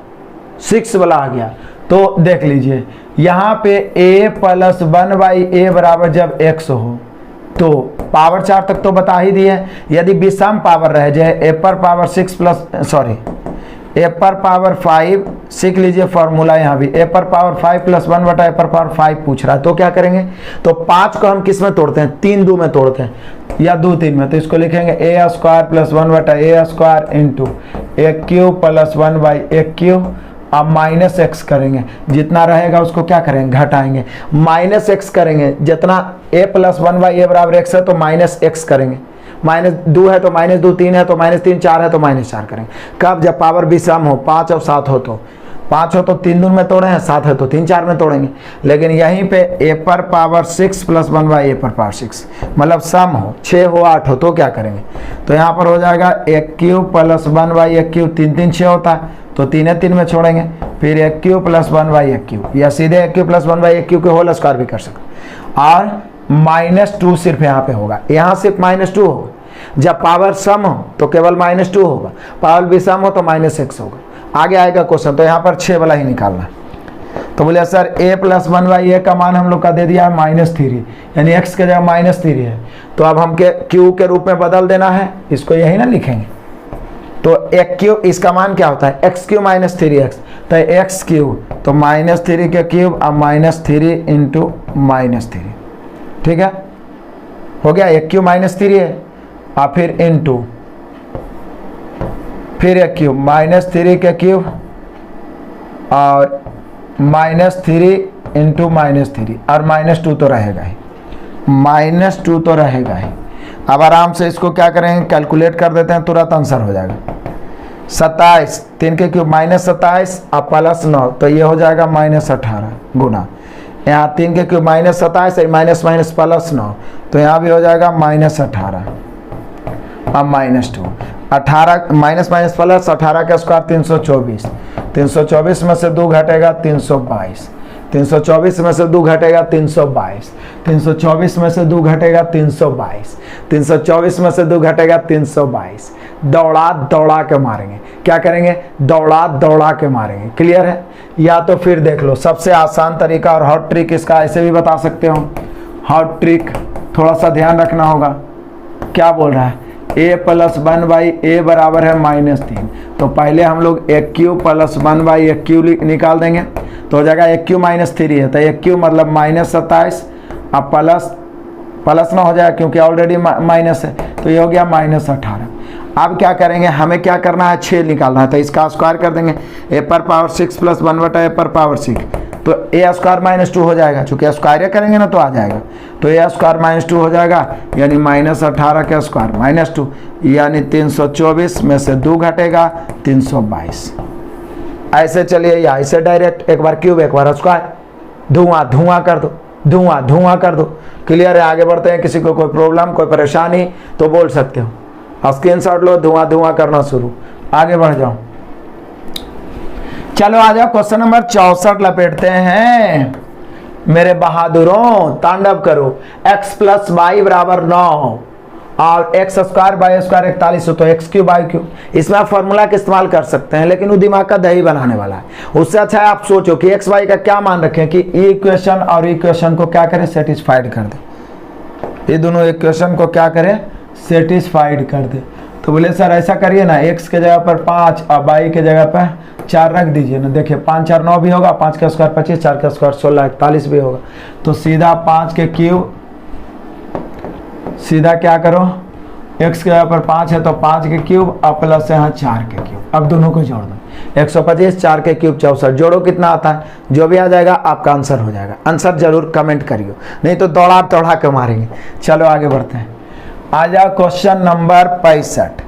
6 वाला आ गया, तो देख लीजिए यहाँ पे a प्लस 1 बाई ए बराबर जब x हो तो पावर 4 तक तो बता ही दिए। यदि विषम पावर रह जाए a पर पावर 6 प्लस a पर पावर 5, सीख लीजिए फॉर्मूला यहाँ भी, a पर पावर 5 प्लस 1 बटा a पर पावर 5 पूछ रहा है, तो क्या करेंगे, तो 5 को हम किस में तोड़ते हैं, 3 2 में तोड़ते हैं या 2 3 में, तो इसको लिखेंगे a स्क्वायर प्लस 1 बटा a square into A cube plus 1 by a cube. अब माइनस एक्स करेंगे, जितना रहेगा उसको क्या करेंगे, घटाएंगे, माइनस एक्स करेंगे, जितना a प्लस 1 बाई ए बराबर एक्स है तो माइनस एक्स करेंगे, माइनस 2 है तो माइनस 2, 3 है तो माइनस 3, 4 है तो माइनस 4 करेंगे। कब, जब पावर विषम हो, 5 और 7 हो, तो 5 हो तो 3 दून में तोड़े हैं, 7 है तो 3 4 में तोड़ेंगे। लेकिन यहीं पे a पर पावर 6 प्लस 1 बाई ए पर पावर 6 मतलब सम हो, 6 हो 8 हो, तो क्या करेंगे, तो यहाँ पर हो जाएगा a cube plus 1 by a cube, 3 3 6 होता है, तो 3 है 3 में छोड़ेंगे, फिर a cube plus 1 by a cube, या सीधे a cube plus 1 by a cube के होल स्क्वायर भी कर सकते। और माइनस 2 सिर्फ यहाँ पे होगा, यहाँ सिर्फ माइनस 2 होगा। जब पावर सम हो तो केवल माइनस 2 होगा, पावर विषम हो तो माइनस एक्स होगा। आगे आएगा क्वेश्चन, तो यहाँ पर 6 वाला ही निकालना है। तो बोले सर a प्लस 1 बाई ए का मान हम लोग का दे दिया है माइनस 3, यानी x के जगह माइनस 3 है, तो अब हम q के रूप में बदल देना है, इसको यही ना लिखेंगे। तो एक क्यूब, इसका मान क्या होता है, एक्स क्यूब माइनस 3x, तो एक्स क्यूब तो माइनस 3 के क्यूब और माइनस 3 इंटू माइनस 3, ठीक है, हो गया। एक क्यूब माइनस 3 है और फिर इंटू, फिर एक क्यूब माइनस 3 के क्यूब और माइनस 3 इंटू माइनस 3 और माइनस 2 तो रहेगा ही, माइनस 2 तो रहेगा ही। अब आराम से इसको क्या करेंगे, कैलकुलेट कर देते हैं, तुरंत आंसर हो जाएगा। 27, 3 के क्यूब माइनस 27 और प्लस 9, तो ये हो जाएगा माइनस 18 गुना, यहाँ 3 के cube minus 27 minus minus plus 9, तो यहाँ भी हो जाएगा माइनस 18 अब माइनस 2, 18 माइनस माइनस प्लस 18 का स्क्वायर 324, 324 में से 2 घटेगा 322, 324 में से 2 घटेगा 322, 324 में से 2 घटेगा 322, 324 में से 2 घटेगा 322। दौड़ा दौड़ा के मारेंगे, क्या करेंगे, दौड़ा दौड़ा के मारेंगे। क्लियर है, या तो फिर देख लो सबसे आसान तरीका और हॉट ट्रिक, इसका ऐसे भी बता सकते हो। हॉट ट्रिक थोड़ा सा ध्यान रखना होगा, क्या बोल रहा है, a प्लस 1 बाई ए बराबर है माइनस 3, तो पहले हम लोग a cube plus 1 by a cube निकाल देंगे, तो हो जाएगा ए क्यूब माइनस 3 है, तो ए क्यूब मतलब माइनस 27 अब प्लस ना हो जाएगा क्योंकि ऑलरेडी माइनस है, तो ये हो गया माइनस 18। अब क्या करेंगे, हमें क्या करना है, 6 निकालना है, तो इसका स्क्वायर कर देंगे, ए पर पावर 6 प्लस 1 बटा ए पर पावर 6, तो ए स्क्वायर माइनस 2 हो जाएगा, चूंकि स्क्वायर करेंगे ना तो आ जाएगा, तो ए स्क्वायर माइनस 2 हो जाएगा, यानी माइनस 18 का स्क्वायर माइनस 2, यानी 324 में से 2 घटेगा 322। ऐसे चलिए, या ऐसे डायरेक्ट, एक बार क्यूब एक बार स्क्वायर, धुआं धुआं कर दो, धुआं धुआं कर दो। क्लियर है, आगे बढ़ते हैं। किसी को कोई प्रॉब्लम कोई परेशानी तो बोल सकते हो, स्क्रीनशॉट लो, धुआं धुआं करना शुरू। आगे बढ़ जाओ, चलो आ जाओ, क्वेश्चन नंबर 64 लपेटते हैं। मेरे बहादुरों तांडव करो। x प्लस वाई बराबर 9 और एक्स स्क्वायर बाई स्क्वायर 41 हो, तो एक्स क्यूब बाई क्यूब, इसमें आप फॉर्मूला का इस्तेमाल कर सकते हैं, लेकिन वो दिमाग का दही बनाने वाला है। उससे अच्छा है आप सोचो कि एक्स वाई का क्या मान रखें कि इक्वेशन और इक्वेशन को क्या करें, सेटिस्फाइड कर दे। ये दोनों इक्वेशन को क्या करें, सेटिस्फाइड कर दे। तो बोले सर ऐसा करिए ना, x के जगह पर 5 और y के जगह पर 4 रख दीजिए ना। देखिए 5 4 9 भी होगा, 5 का स्क्वायर 25, 4 का स्क्वायर 16 41 भी होगा। तो सीधा 5 के क्यूब, सीधा क्या करो, x के जगह पर 5 है तो 5 के क्यूब और प्लस यहाँ 4 के क्यूब। अब दोनों को जोड़ दो, 125 4 के क्यूब 64, जोड़ो कितना आता है, जो भी आ जाएगा आपका आंसर हो जाएगा। आंसर जरूर कमेंट करियो, नहीं तो दौड़ा दौड़ा के मारेंगे। चलो आगे बढ़ते हैं। आ जाओ क्वेश्चन नंबर 65।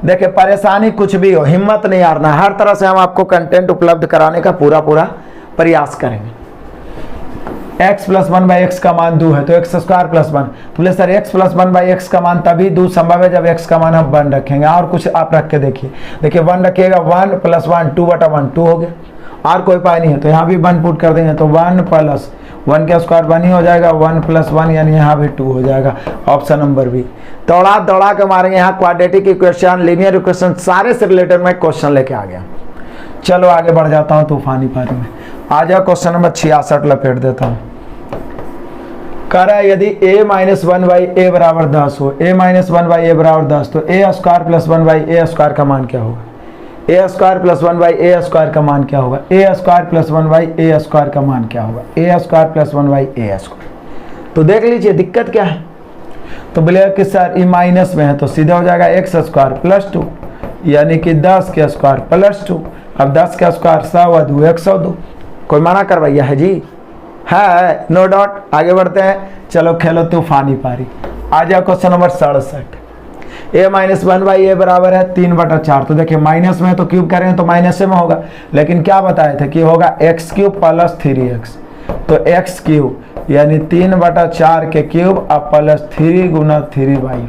देखिए परेशानी कुछ भी हो, हिम्मत नहीं हारना, हर तरह से हम आपको कंटेंट उपलब्ध कराने का पूरा प्रयास करेंगे। x प्लस 1 बाई एक्स का मान 2 है तो एक्स स्क्वायर प्लस 1। बोले sir x plus 1 by x का मान तभी 2 संभव है जब x का मान हम 1 रखेंगे। और कुछ आप रख के देखिए, 1 रखिएगा, 1 प्लस 1 2 बटा 1 2 हो गया। और कोई उपाय नहीं है तो यहाँ भी 1 पुट कर देंगे तो 1 प्लस 1 का स्क्वायर 1 ही हो जाएगा, 1 प्लस 1 यानी यहाँ भी 2 हो जाएगा। Option number B. दौड़ा दौड़ा के मारेंगे, यहाँ क्वाड्रेटिक इक्वेशन, लीनियर इक्वेशन सारे से रिलेटेड मैं क्वेश्चन लेके आ गया। चलो आगे बढ़ जाता हूँ तूफानी पारी में। आ जाओ क्वेश्चन नंबर 66 लपेट देता हूँ। कह रहा है यदि a माइनस 1 बाई ए बराबर 10 हो, a माइनस 1 बाई ए बराबर 10 तो a square plus 1 by a square का मान क्या होगा, a square plus 1 by a square का मान क्या होगा, a square plus 1 by a square का मान क्या होगा, a square plus 1 by a square. तो देख लीजिए दिक्कत क्या है। तो बोले कि सर ये माइनस में है तो सीधे हो जाएगा एक्स स्क्वायर प्लस 2 यानी कि 10 के स्क्वायर प्लस 2। अब 10 का स्क्वायर 100 102। कोई मना करवाइया है जी, है नो डाउट। आगे बढ़ते हैं, चलो खेलो तूफानी पारी। आ जाओ question number 67। a minus 1 by a बराबर है 3/4। तो देखिए माइनस में तो क्यूब करेंगे तो माइनस में होगा, लेकिन क्या बताए थे कि होगा एक्स क्यूब प्लस 3x। तो एक्स क्यूब यानी 3/4 के क्यूब और प्लस 3 गुना 3/4,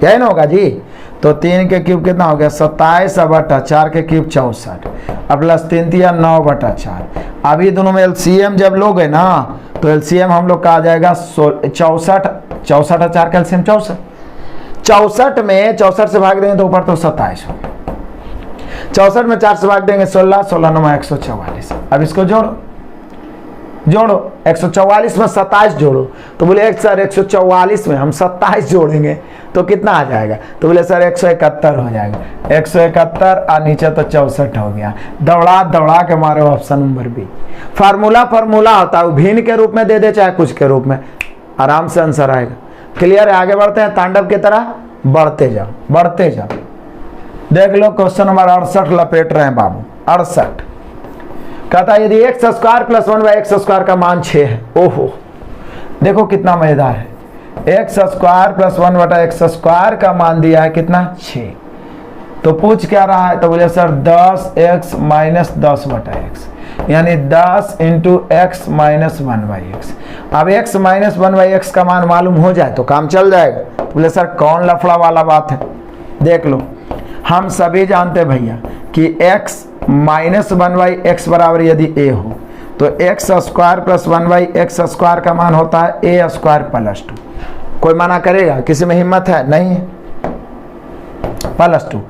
यही ना होगा जी। तो 3 के क्यूब कितना हो गया 27/4 के क्यूब 64 अब प्लस 3 3 9/4। अभी दोनों में एलसीएम जब लोगे ना तो एलसीएम हम लोग का आ जाएगा 64 64 4 का एलसीएम 64। 64 में 64 से भाग देंगे तो ऊपर तो 27 हो। 64 में 4 से भाग देंगे 16 16 9 144। अब इसको जोड़ो 144 में 27 जोड़ो। तो बोले सर 144 में हम 27 जोड़ेंगे तो कितना आ जाएगा, तो बोले सर 171 हो जाएगा। 171 और नीचे तो 64 हो गया। दौड़ा दौड़ा के मारे ऑप्शन नंबर बी। फार्मूला होता है, भिन्न के रूप में दे दे चाहे कुछ के रूप में, आराम से आंसर आएगा। क्लियर है। आगे बढ़ते हैं, तांडव की तरह बढ़ते जाओ। देख लो क्वेश्चन नंबर 68 लपेट रहे हैं बाबू। 68 कहता है यदि x square plus 1 by x square का मान 6 है। ओहो देखो कितना मजेदार है। एक्स स्क्वायर प्लस 1 बटा एक्स स्क्वायर का मान दिया है कितना 6। तो पूछ क्या रहा है, तो बोले सर 10x माइनस 10 बटा एक्स यानी 10 into x minus 1 by x. अब x माइनस 1 बाई एक्स का मान मालूम हो जाए तो काम चल जाएगा। तो बोले सर कौन लफड़ा वाला बात है। देख लो हम सभी जानते भैया कि x माइनस 1 बाई एक्स बराबर यदि a हो तो X square plus 1 by x square का मान होता है a स्क्वायर प्लस 2। कोई मना करेगा, किसी में हिम्मत है नहीं है, प्लस 2।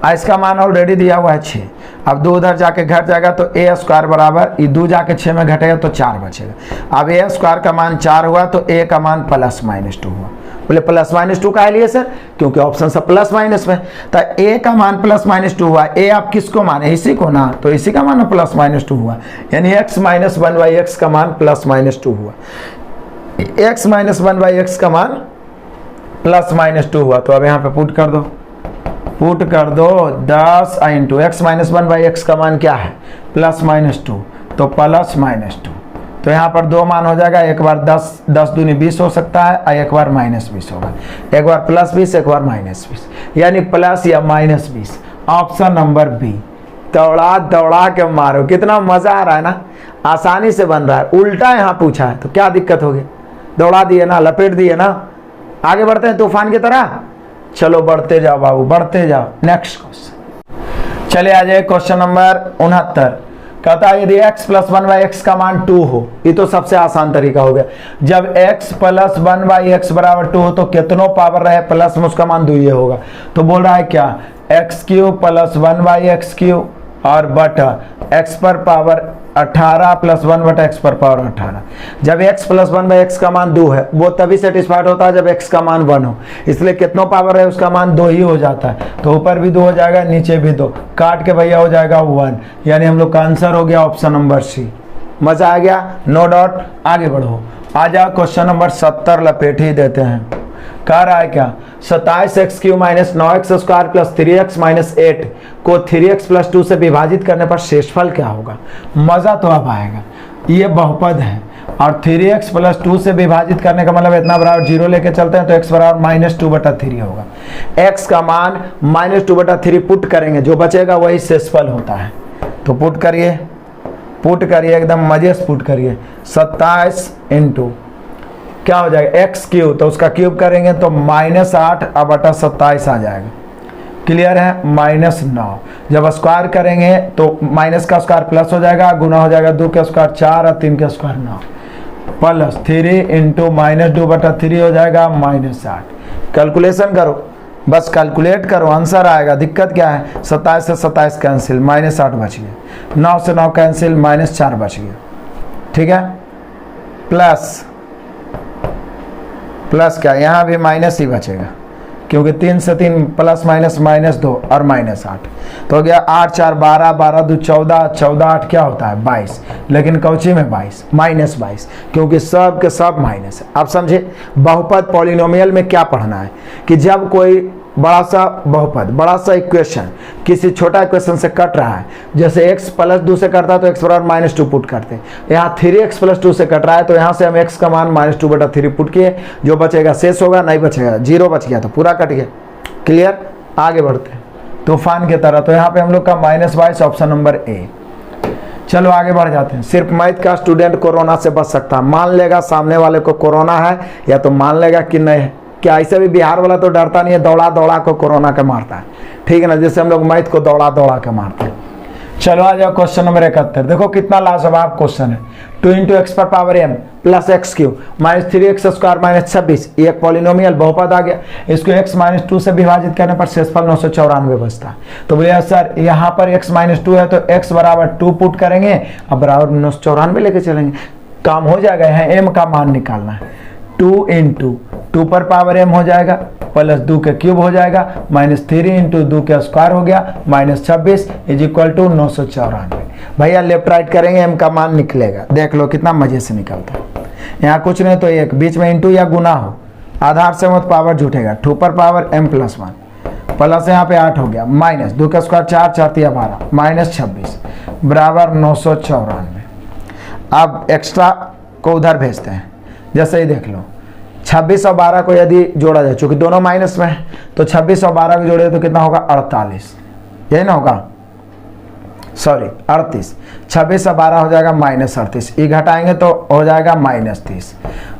इसका मान ऑलरेडी दिया हुआ है 6। अब 2 उधर जाके घट जाएगा तो a स्क्वायर बराबर ये 2 जाके 6 में घटेगा तो 4 बचेगा। अब a स्क्वायर का मान 4 हुआ तो a का मान प्लस माइनस 2 हुआ। बोले प्लस माइनस 2 का लिए सर, क्योंकि ऑप्शन सब प्लस माइनस में। तो a का मान प्लस माइनस 2 हुआ। a आप किसको माने, इसी को ना, तो इसी का मान प्लस माइनस 2 हुआ यानी x माइनस 1 बाई एक्स का मान प्लस माइनस 2 हुआ। x माइनस 1 बाई एक्स का मान प्लस माइनस 2 हुआ। तो अब यहाँ पे पुट कर दो 10 into x minus 1 by x का मान क्या है प्लस माइनस 2 तो प्लस माइनस 2। तो यहाँ पर 2 मान हो जाएगा, एक बार 10 दूनी 20 हो सकता है और एक बार माइनस 20 होगा। एक बार प्लस 20 एक बार माइनस 20 यानी प्लस या माइनस 20। Option number B. दौड़ा के मारो, कितना मजा आ रहा है ना, आसानी से बन रहा है। उल्टा यहाँ पूछा है तो क्या दिक्कत होगी, दौड़ा दिए ना, लपेट दिए ना। आगे बढ़ते हैं तूफान की तरह। चलो बढ़ते जाओ बाबू, बढ़ते जाओ। नेक्स्ट क्वेश्चन चले आ जाए क्वेश्चन नंबर 69। कहता है यदि x प्लस 1 बाई एक्स का मान 2 हो, ये तो सबसे आसान तरीका हो गया। जब x प्लस 1 बाई एक्स बराबर 2 हो तो कितनों पावर रहे प्लस में उसका मान 2 ही होगा। तो बोल रहा है क्या x cube plus 1 by x cube और बटा x पर पावर 18 प्लस 1 बटा एक्स पर पावर 18। जब x प्लस 1 बाई एक्स का मान 2 है वो तभी सेटिस्फाइड होता है जब x का मान 1 हो, इसलिए कितनों पावर है उसका मान 2 ही हो जाता है, तो ऊपर भी 2 हो जाएगा नीचे भी 2, काट के भैया हो जाएगा 1, यानी हम लोग का आंसर हो गया ऑप्शन नंबर सी। मजा आ गया, नो डाउट। आगे बढ़ो, आ जाओ क्वेश्चन नंबर 70 लपेट ही देते हैं। कह रहा है क्या, 27x³ minus 9x square plus 3x minus 8 को 3x प्लस 2 से विभाजित करने पर शेषफल क्या होगा। मजा तो अब आएगा, ये बहुपद है और 3x प्लस 2 से विभाजित करने का मतलब इतना बराबर 0 लेके चलते हैं तो x बराबर -2/3 होगा। x का मान -2/3 पुट करेंगे, जो बचेगा वही शेषफल होता है। तो पुट करिए एकदम मजे से पुट करिए। 27 इंटू क्या हो जाएगा x³ तो उसका क्यूब करेंगे तो -8/27 आ जाएगा। क्लियर है, -9। जब स्क्वायर करेंगे तो माइनस का स्क्वायर प्लस हो जाएगा, गुना हो जाएगा 2 के स्क्वायर 4 और 3 के स्क्वायर 9 प्लस 3 इंटू -2/3 हो जाएगा -8। कैलकुलेशन करो, बस कैलकुलेट करो, आंसर आएगा। दिक्कत क्या है, 27 से 27 कैंसिल, -8 बच गया, 9 से 9 कैंसिल, -4 बच गया। ठीक है, प्लस क्या, यहाँ भी माइनस ही बचेगा क्योंकि 3 से 3 प्लस माइनस -2 और -8 तो हो गया 8 4 12, 12 2 14, 14 8 क्या होता है 22, लेकिन कौची में 22 -22 क्योंकि सब के सब माइनस है। आप समझे, बहुपद पॉलिनोमियल में क्या पढ़ना है कि जब कोई बड़ा सा बहुपद, बड़ा सा इक्वेशन किसी छोटा इक्वेशन से कट रहा है, जैसे x प्लस 2 से कटता है तो x बराबर -2 पुट करते हैं, यहाँ 3x प्लस 2 से कट रहा है तो यहाँ से हम x का मान -2/3 पुट किए, जो बचेगा शेष होगा, नहीं बचेगा 0 बच गया तो पूरा कट गया। क्लियर, आगे बढ़ते हैं तूफान की तरह। तो यहाँ पे हम लोग का -22 ऑप्शन नंबर ए। चलो आगे बढ़ जाते हैं। सिर्फ मैथ का स्टूडेंट कोरोना से बच सकता है, मान लेगा सामने वाले को कोरोना है या तो मान लेगा कि नहीं है। क्या ऐसे भी बिहार वाला तो डरता नहीं है, दौड़ा दौड़ा को कोरोना के मारता है, ठीक है ना, जैसे हम लोग मैथ को दौड़ा दौड़ा के मारते हैं। चलो आ जाओ क्वेश्चन नंबर 71। देखो कितना लाजवाब क्वेश्चन है। 2 इंटू एक्स पर power m plus x³ minus 3x square minus 26, ये एक पॉलिनोमियल बहुपद आ गया। इसको x माइनस 2 से विभाजित करने पर शेषफल 994 बचता है। तो बोलिए सर यहाँ पर x माइनस 2 है तो x बराबर 2 पुट करेंगे, अब बराबर 994 लेके चलेंगे, काम हो जाएगा। यहाँ m का मान निकालना है। 2 इंटू 2 पर पावर m हो जाएगा प्लस 2 के क्यूब हो जाएगा माइनस 3 इंटू 2 के स्क्वायर हो गया -26 इज इक्वल टू 994। भैया लेफ्ट राइट करेंगे m का मान निकलेगा, देख लो कितना मजे से निकलता है। यहाँ कुछ नहीं तो एक बीच में इंटू या गुना हो, आधार से मत पावर जुटेगा। 2 पर पावर m प्लस 1 प्लस यहाँ पे 8 हो गया माइनस 2 का स्क्वायर 4 4 12 -26 बराबर 994। अब एक्स्ट्रा को उधर भेजते हैं, जैसे ही देख लो 26 और 12 को यदि जोड़ा जाए, चूंकि दोनों माइनस में है तो 26 और 12 को जोड़े तो कितना होगा 48, यही ना होगा, सॉरी 38। 26 और 12 हो जाएगा -38, ये घटाएंगे तो हो जाएगा -30।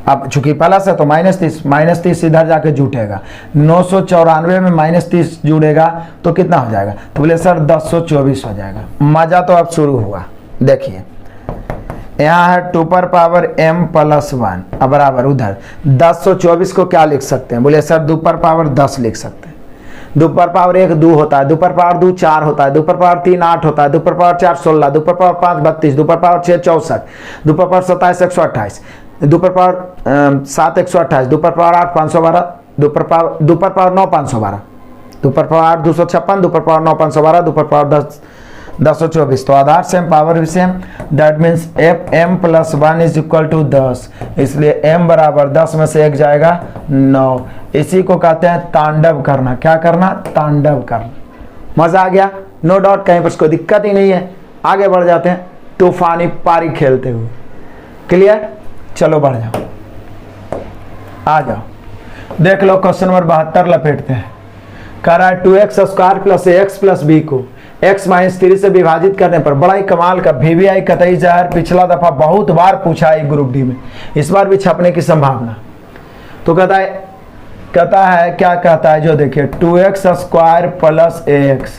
अब चूंकि प्लस है तो -30 इधर जाके जुटेगा, 994 में -30 जुड़ेगा तो कितना हो जाएगा, तो बोले सर 1024 हो जाएगा। मजा तो अब शुरू हुआ। देखिए यहाँ है 2 पर पावर m प्लस 1 अब बराबर उधर 1024 को क्या लिख सकते हैं, बोले सर 2 पर पावर 10 लिख सकते हैं। 2 पर पावर 1 2 होता है, 2 पर पावर 2 4 होता है, 2 पर पावर 3 8 होता है, 2 पर पावर 4 16, 2 पर पावर 5 32, 2 पर पावर 6 64, 2 पर पावर 27 128, 2 पर पावर 7 128, 2 पर पावर 8 512, 2 पर पावर 9 512, 2 पर पावर 8 256, 2 पर पावर 9 512, 2 पर पावर 1024। तो आधार सेम पावर भी same, that means m plus 1 is equal to 10, इसलिए m बराबर 10 में से 1 जाएगा 9। इसी को कहते हैं तांडव करना। क्या करना, तांडव करना। मजा आ गया, नो डाउट, कहीं पर कोई दिक्कत ही नहीं है। आगे बढ़ जाते हैं तूफानी पारी खेलते हुए। क्लियर, चलो बढ़ जाओ, आ जाओ। देख लो क्वेश्चन नंबर 72 लपेटते हैं। कह रहा है 2x square plus ax plus b को x माइनस 3 से विभाजित करने पर, बड़ा ही कमाल का VVI कतई ज़ाहिर, पिछला दफा बहुत बार पूछा है ग्रुप डी में, इस बार भी छपने की संभावना। तो कहता है क्या कहता है, जो देखिए 2x स्क्वायर प्लस ax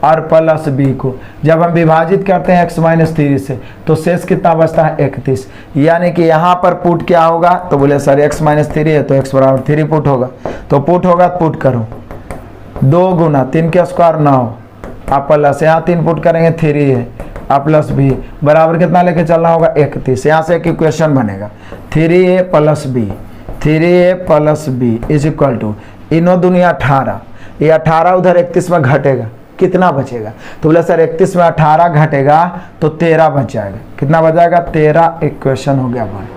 और प्लस b को जब हम विभाजित करते हैं x माइनस 3 से तो शेष कितना बचता है 31, यानी कि यहाँ पर पुट क्या होगा, तो बोले सर x माइनस 3 है तो x बराबर 3 पुट होगा, तो पुट होगा पुट करो 2 गुना 3 के स्क्वायर 9 आप प्लस यहाँ 3 पुट करेंगे 3 है प्लस बी बराबर कितना लेके चलना होगा 31। यहाँ से एक इक्वेशन बनेगा 3a plus b, 3a plus B is equal to इनो दुनिया 18, ये 18 उधर 31 में घटेगा, कितना बचेगा? तो बोले सर 31 में 18 घटेगा तो 13 बच जाएगा। कितना बच जाएगा? 13 इक्वेशन हो गया भाई।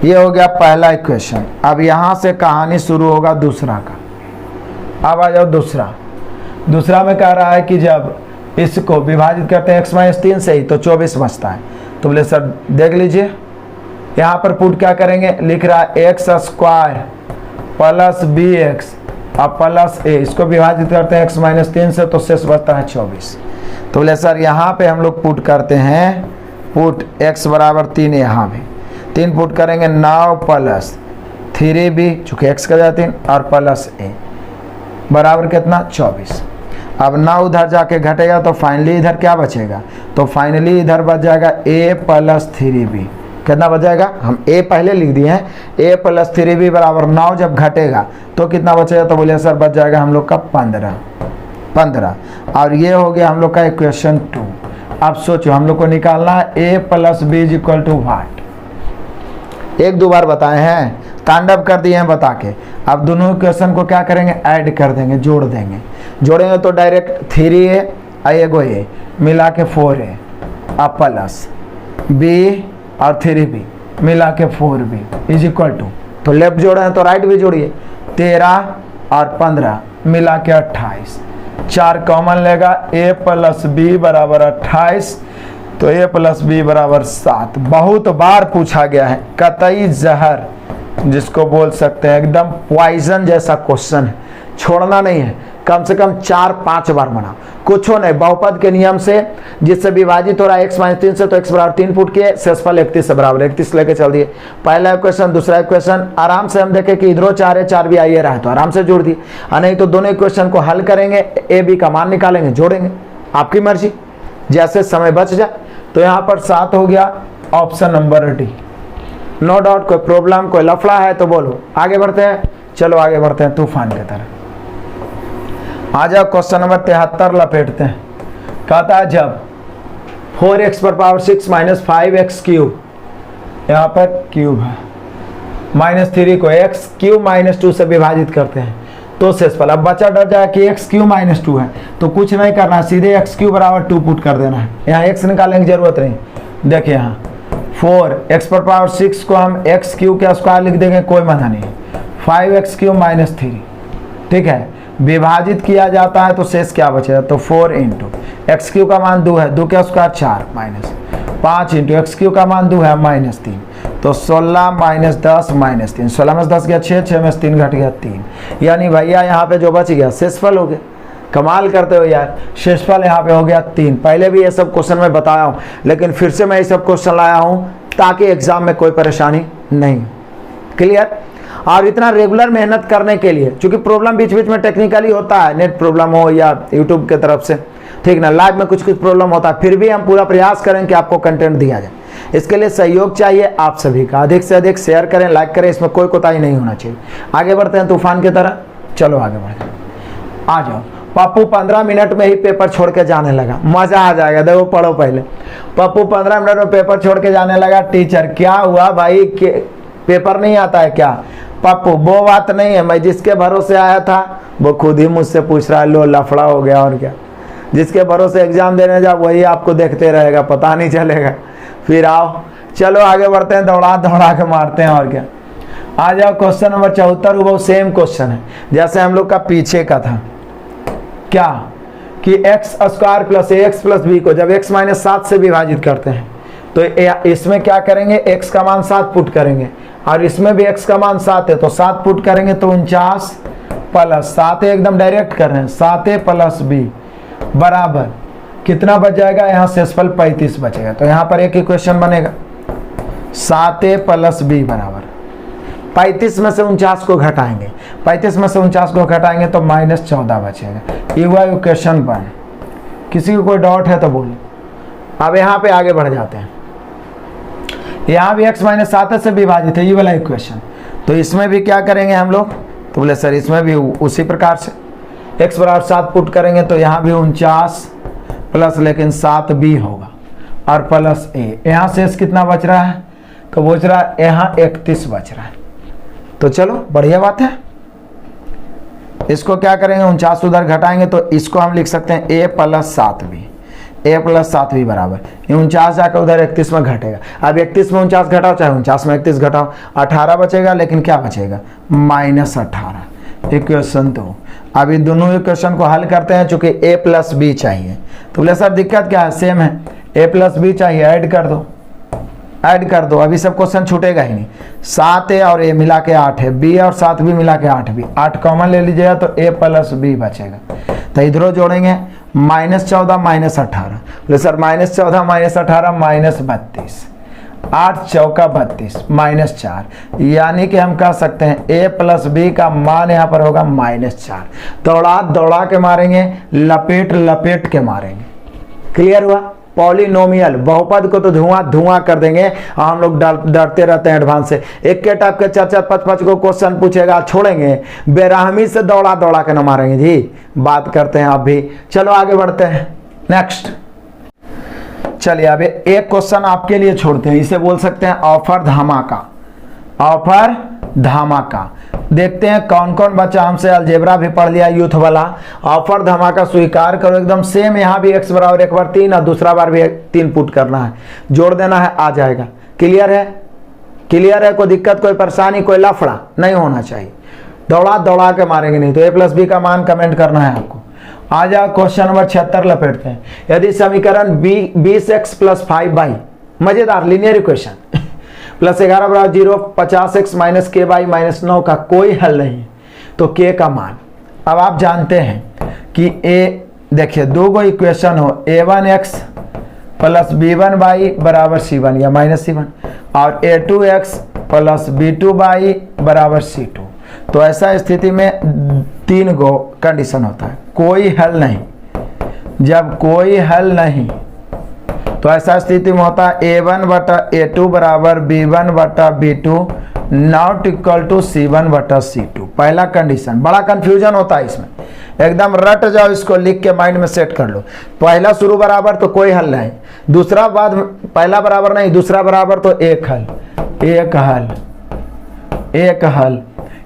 ये हो गया पहला इक्वेशन। अब यहाँ से कहानी शुरू होगा दूसरा का। अब आ जाओ दूसरा में कह रहा है कि जब इसको विभाजित करते हैं x-3 से ही तो 24 बचता है। तो बोले सर देख लीजिए यहाँ पर पुट क्या करेंगे, लिख रहा है X square plus B X अब प्लस ए, इसको विभाजित करते हैं x-3 से तो शेष बचता है 24। तो बोले सर यहाँ पे हम लोग पुट करते हैं, पुट x बराबर 3 यहाँ भी 3 पुट करेंगे 9 प्लस 3b चूँकि x का जाए 3 और प्लस ए बराबर कितना 24। अब 9 उधर जाके घटेगा तो फाइनली इधर क्या बचेगा? तो फाइनली इधर बच जाएगा a प्लस 3b। कितना बच जाएगा? हम a पहले लिख दिए हैं, a प्लस 3b बराबर 9 जब घटेगा तो कितना बचेगा? तो बोलिए सर बच जाएगा हम लोग का 15। और ये हो गया हम लोग का इक्वेशन 2। अब सोचो हम लोग को निकालना है a plus B is equal to what. एक दो बार बताए हैं, तांडव कर दिए हैं बता के। अब दोनों इक्वेशन को क्या करेंगे? ऐड कर देंगे, जोड़ देंगे। जोड़ेंगे तो डायरेक्ट 3a एगो a मिला के 4a अब प्लस b और 3b मिला के 4b इज इक्वल टू, तो लेफ्ट जोड़े हैं तो राइट भी जोड़िए, 13 और 15 मिला के 28। 4 कॉमन लेगा, a प्लस बी बराबर 28 तो a प्लस बी बराबर 7। बहुत बार पूछा गया है, कतई जहर जिसको बोल सकते हैं, एकदम पॉइजन जैसा क्वेश्चन है, छोड़ना नहीं है। कम से कम 4-5 बार बनाओ, कुछ हो नहीं। बहुपद के नियम से जिससे विभाजित हो रहा है x-3 से तो x बराबर 3 पुट किए, शेषफल 31 से बराबर 31 लेके चल दिए। पहला इक्वेशन दूसरा इक्वेशन आराम से हम देखें कि इधरों 4 है 4 भी आइए रहा है तो आराम से जोड़ दिए, और नहीं तो दोनों इक्वेशन को हल करेंगे, ए बी का मान निकालेंगे, जोड़ेंगे, आपकी मर्जी जैसे समय बच जाए। तो यहाँ पर 7 हो गया option number D. No doubt, कोई प्रॉब्लम कोई लफड़ा है तो बोलो, आगे बढ़ते हैं। चलो आगे बढ़ते हैं तूफान की तरह। आ जाओ क्वेश्चन नंबर 73 लपेटते हैं। कहता है जब 4x पर पावर 6 माइनस 5x क्यूब, यहाँ पर क्यूब है, माइनस 3 को x क्यूब माइनस 2 से विभाजित करते हैं तो शेषफल। अब बचा डर जाए कि x क्यूब माइनस 2 है तो कुछ नहीं करना, सीधे x क्यूब बराबर 2 पुट कर देना है। यहाँ x निकालने की जरूरत नहीं। देखिए यहाँ 4x पर पावर 6 को हम x क्यूब के स्क्वायर लिख देंगे, कोई मना नहीं। 5x क्यूब माइनस 3, ठीक है, विभाजित किया जाता है तो शेष क्या बचेगा? तो 4 इंटू एक्स क्यू का मान 2 है, 2 का square 4 minus 5 into x Q का मान 2 है माइनस 3, तो 16 माइनस 10 माइनस 3, 16 में 10 गया 6, 6 में 3 घट गया 3, यानी भैया यहाँ पे जो बच गया शेषफल हो गया। कमाल करते हो यार, शेषफल यहाँ पे हो गया 3। पहले भी ये सब क्वेश्चन में बताया हूँ, लेकिन फिर से मैं ये सब क्वेश्चन लाया हूँ ताकि एग्जाम में कोई परेशानी नहीं। क्लियर? और इतना रेगुलर मेहनत करने के लिए, क्योंकि प्रॉब्लम बीच बीच में टेक्निकली होता है, नेट प्रॉब्लम हो या यूट्यूब के तरफ से, ठीक ना, लाइव में कुछ कुछ प्रॉब्लम होता है, फिर भी हम पूरा प्रयास करें कि आपको कंटेंट दिया जाए। इसके लिए सहयोग चाहिए आप सभी का, अधिक से अधिक शेयर करें, लाइक करें, इसमें कोई कोताही नहीं होना चाहिए। आगे बढ़ते हैं तूफान की तरह। चलो आगे बढ़ते हैं। आ जाओ, पप्पू 15 मिनट में ही पेपर छोड़ के जाने लगा, मजा आ जाएगा। देखो पढ़ो पहले। पप्पू 15 मिनट में पेपर छोड़ के जाने लगा। टीचर क्या हुआ भाई, पेपर नहीं आता है क्या? पप्पू वो बात नहीं है, मैं जिसके भरोसे आया था वो खुद ही मुझसे पूछ रहा है, लो लफड़ा हो गया। और क्या, जिसके भरोसे एग्जाम देने जाओ वही आपको देखते रहेगा, पता नहीं चलेगा। फिर आओ, चलो आगे बढ़ते हैं, दौड़ा दौड़ा के मारते हैं। और क्या, आ जाओ क्वेश्चन नंबर 74। वो सेम क्वेश्चन है जैसे हम लोग का पीछे का था, क्या कि एक्स स्क्वायर प्लस ए एक्स प्लस बी को जब x माइनस 7 से विभाजित करते हैं तो इसमें क्या करेंगे, x का मान 7 पुट करेंगे, और इसमें भी x का मान 7 है तो 7 पुट करेंगे तो 49 प्लस 7 एकदम डायरेक्ट कर रहे हैं, 7a प्लस b बराबर कितना बच जाएगा? यहाँ शेषफल 35 बचेगा। तो यहाँ पर एक इक्वेशन बनेगा, 7a प्लस b बराबर 35 में से 49 को घटाएंगे, 35 में से 49 को घटाएंगे तो माइनस 14 बचेगा। ये हुआ इक्वेशन 1। किसी को कोई डाउट है तो बोलिए। अब यहाँ पे आगे बढ़ जाते हैं। यहाँ भी x माइनस 7 से विभाजित है ये वाला इक्वेशन, तो इसमें भी क्या करेंगे हम लोग? तो बोले सर इसमें भी उसी प्रकार से x बराबर 7 पुट करेंगे तो यहाँ भी 49 प्लस लेकिन 7b होगा और प्लस a। यहाँ शेष कितना बच रहा है? तो बच रहा है यहाँ 31 बच रहा है। तो चलो बढ़िया बात है। इसको क्या करेंगे, 49 उधर घटाएंगे तो इसको हम लिख सकते हैं a plus 7b। a plus 7b बराबर 49 जाकर उधर 31 में घटेगा। अब 31 में 49 घटाओ, चाहे 49 में 31 घटाओ, 18 बचेगा, लेकिन क्या बचेगा? -18। इक्वेशन 2। अब ये दोनों इक्वेशन को हल करते हैं, चूंकि a प्लस बी चाहिए। तो बोले सर दिक्कत क्या है? सेम है, a प्लस बी चाहिए, ऐड कर दो, ऐड कर दो। अभी सब क्वेश्चन छूटेगा ही नहीं। 7a और a मिला के 8 है, b और 7b मिला के 8b, 8 कॉमन ले लीजिएगा तो a प्लस b बचेगा। तो इधरों जोड़ेंगे, -14 -18। बोले सर -14 -18 -32, 8 चौका 32 -4, यानी कि हम कह सकते हैं a प्लस बी का मान यहाँ पर होगा -4। दौड़ा दौड़ा के मारेंगे, लपेट लपेट के मारेंगे। क्लियर हुआ? पॉलिनोमियल बहुपद को तो धुआं धुआं कर देंगे, और हम लोग डरते रहते हैं एडवांस से। एक के टाइप के 4-4 5-5 को क्वेश्चन पूछेगा, छोड़ेंगे, बेरहमी से दौड़ा दौड़ा के न मारेंगे जी। बात करते हैं अभी, चलो आगे बढ़ते हैं। नेक्स्ट चलिए अभी एक क्वेश्चन आपके लिए छोड़ते हैं, इसे बोल सकते हैं ऑफर धमाका। ऑफर धमाका देखते हैं कौन कौन बच्चा हमसे अलजेब्रा भी पढ़ लिया यूथ वाला। ऑफर धमाका स्वीकार करो, एकदम सेम। यहाँ भी x बराबर एक बार 3 और दूसरा बार भी 3 पुट करना है, जोड़ देना है, आ जाएगा। क्लियर है? क्लियर है? कोई दिक्कत, कोई परेशानी, कोई लफड़ा नहीं होना चाहिए। दौड़ा दौड़ा के मारेंगे नहीं। तो a प्लस बी का मान कमेंट करना है आपको। आ जाओ क्वेश्चन नंबर 76 लपेटते हैं। यदि समीकरण 20x प्लस 5y, मजेदार लीनियर इक्वेशन, प्लस 11 बराबर 0, 50x माइनस के बाई -9 का कोई हल नहीं, तो k का मान। अब आप जानते हैं कि a, देखिए दो गो इक्वेशन हो, a1x प्लस b1y बराबर c1 या -c1, और a2x प्लस b2y बराबर c2। तो ऐसा स्थिति में 3 गो कंडीशन होता है, कोई हल नहीं। जब कोई हल नहीं तो ऐसा स्थिति में होता है a1 बटा a2 बराबर b1 बटा b2 not equal to c1 बटा c2। पहला कंडीशन, बड़ा कंफ्यूजन होता है इसमें, एकदम रट जाओ, इसको लिख के माइंड में सेट कर लो। पहला शुरू बराबर तो कोई हल नहीं, दूसरा बाद पहला बराबर नहीं, दूसरा बराबर तो एक हल, एक हल, एक हल,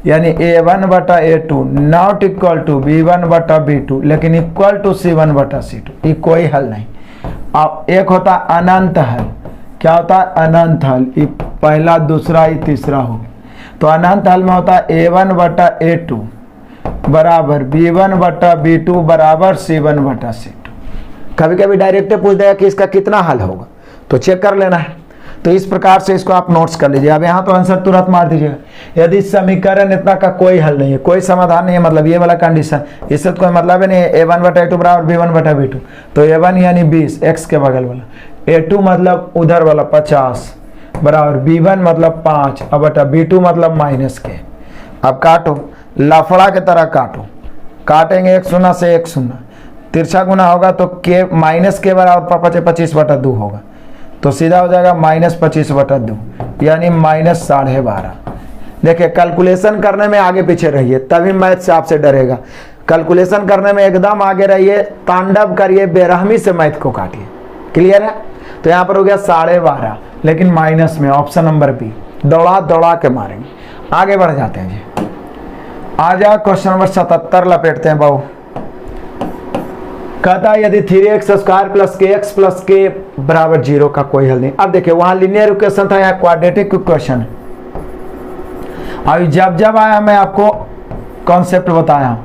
यानी a1 बटा a2 not equal to b1 बटा b2, लेकिन इक्वल टू c1 बटा c2। ये कोई हल नहीं। अब एक होता अनंत हल। क्या होता है? अनंत हल। ये पहला, दूसरा, ये तीसरा हो गया। तो अनंत हल में होता है a1 बटा a2 बराबर b1 बटा b2 बराबर c1 बटा c2। कभी कभी डायरेक्ट पूछ देगा कि इसका कितना हल होगा, तो चेक कर लेना है। तो इस प्रकार से इसको आप नोट्स कर लीजिए। अब यहाँ तो आंसर तुरंत मार दीजिएगा। यदि समीकरण इतना का कोई हल नहीं है, कोई समाधान नहीं है, मतलब ये वाला कंडीशन, इससे तो कोई मतलब ही नहीं है। a1 बटा a2 बराबर b1 बटा b2, तो a1 यानी 20, x के बगल वाला, a2 मतलब उधर वाला 50 बराबर b1 मतलब 5 अब बटा b2 मतलब माइनस के। अब काटो, लफड़ा के तरह काटो, काटेंगे 1 0 से 1 0, तिरछा गुना होगा तो के माइनस के बराबर 25 बटा 2 होगा, तो सीधा हो जाएगा -25 बटा 2, यानी -12.5। देखिए कैलकुलेशन करने में आगे पीछे रहिए, तभी मैथ से आपसे डरेगा। कैलकुलेशन करने में एकदम आगे रहिए, तांडव करिए, बेरहमी से मैथ को काटिए। क्लियर है? तो यहाँ पर हो गया 12.5, लेकिन माइनस में, ऑप्शन नंबर बी। दौड़ा दौड़ा के मारेंगे। आगे बढ़ जाते हैं जी। आ जाओ क्वेश्चन नंबर 77 लपेटते हैं बाबू। कहता है यदि 3x स्क्वायर प्लस के एक्स प्लस के बराबर 0 का कोई हल नहीं। अब देखिए वहां लीनियर इक्वेशन था, यहाँ क्वाड्रेटिक इक्वेशन है। अभी जब जब आया मैं आपको कॉन्सेप्ट बताया,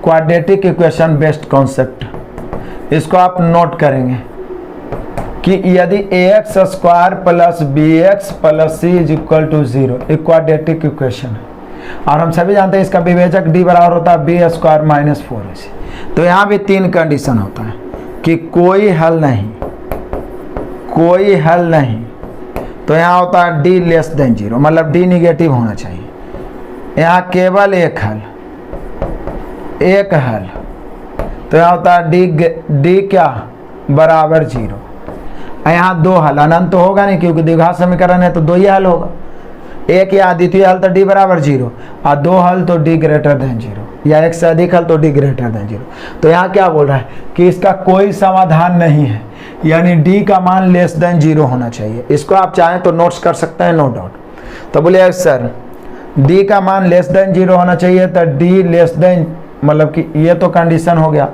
क्वाड्रेटिक इक्वेशन बेस्ड कॉन्सेप्ट, इसको आप नोट करेंगे कि यदि ax square plus bx plus c is equal to 0 एक क्वाड्रेटिक इक्वेशन है, और हम सभी जानते हैं इसका विवेचक d बराबर होता है b स्क्वायर माइनस 4ac। तो यहाँ भी 3 कंडीशन होता है कि कोई हल नहीं, कोई हल नहीं, तो यहाँ होता है d लेस देन 0, मतलब d निगेटिव होना चाहिए। यहाँ केवल एक हल, एक हल, तो यहाँ होता है d क्या बराबर 0। यहाँ 2 हल, अनंत तो होगा नहीं क्योंकि द्विघात समीकरण है, तो 2 ही हल होगा। एक या द्वितीय हल तो d बराबर 0 और 2 हल तो d ग्रेटर देन 0। या x से अधिक हल तो d ग्रेटर देन 0। तो यहाँ क्या बोल रहा है कि इसका कोई समाधान नहीं है, यानी d का मान लेस देन 0 होना चाहिए। इसको आप चाहें तो नोट्स कर सकते हैं, नो डाउट। तो बोलिए सर d का मान लेस देन 0 होना चाहिए, तो d लेस देन मतलब कि ये तो कंडीशन हो गया।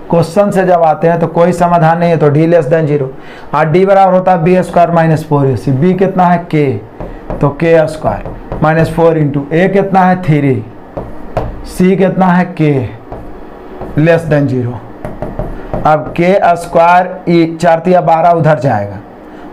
क्वेश्चन से जब आते हैं तो कोई समाधान नहीं है, तो d लेस देन 0। और d बराबर होता है b square minus 4ac। b कितना है k, तो k square minus 4 into a कितना है 3, c कितना है k लेस देन 0। अब k स्क्वायर 4 तिया 12 उधर जाएगा,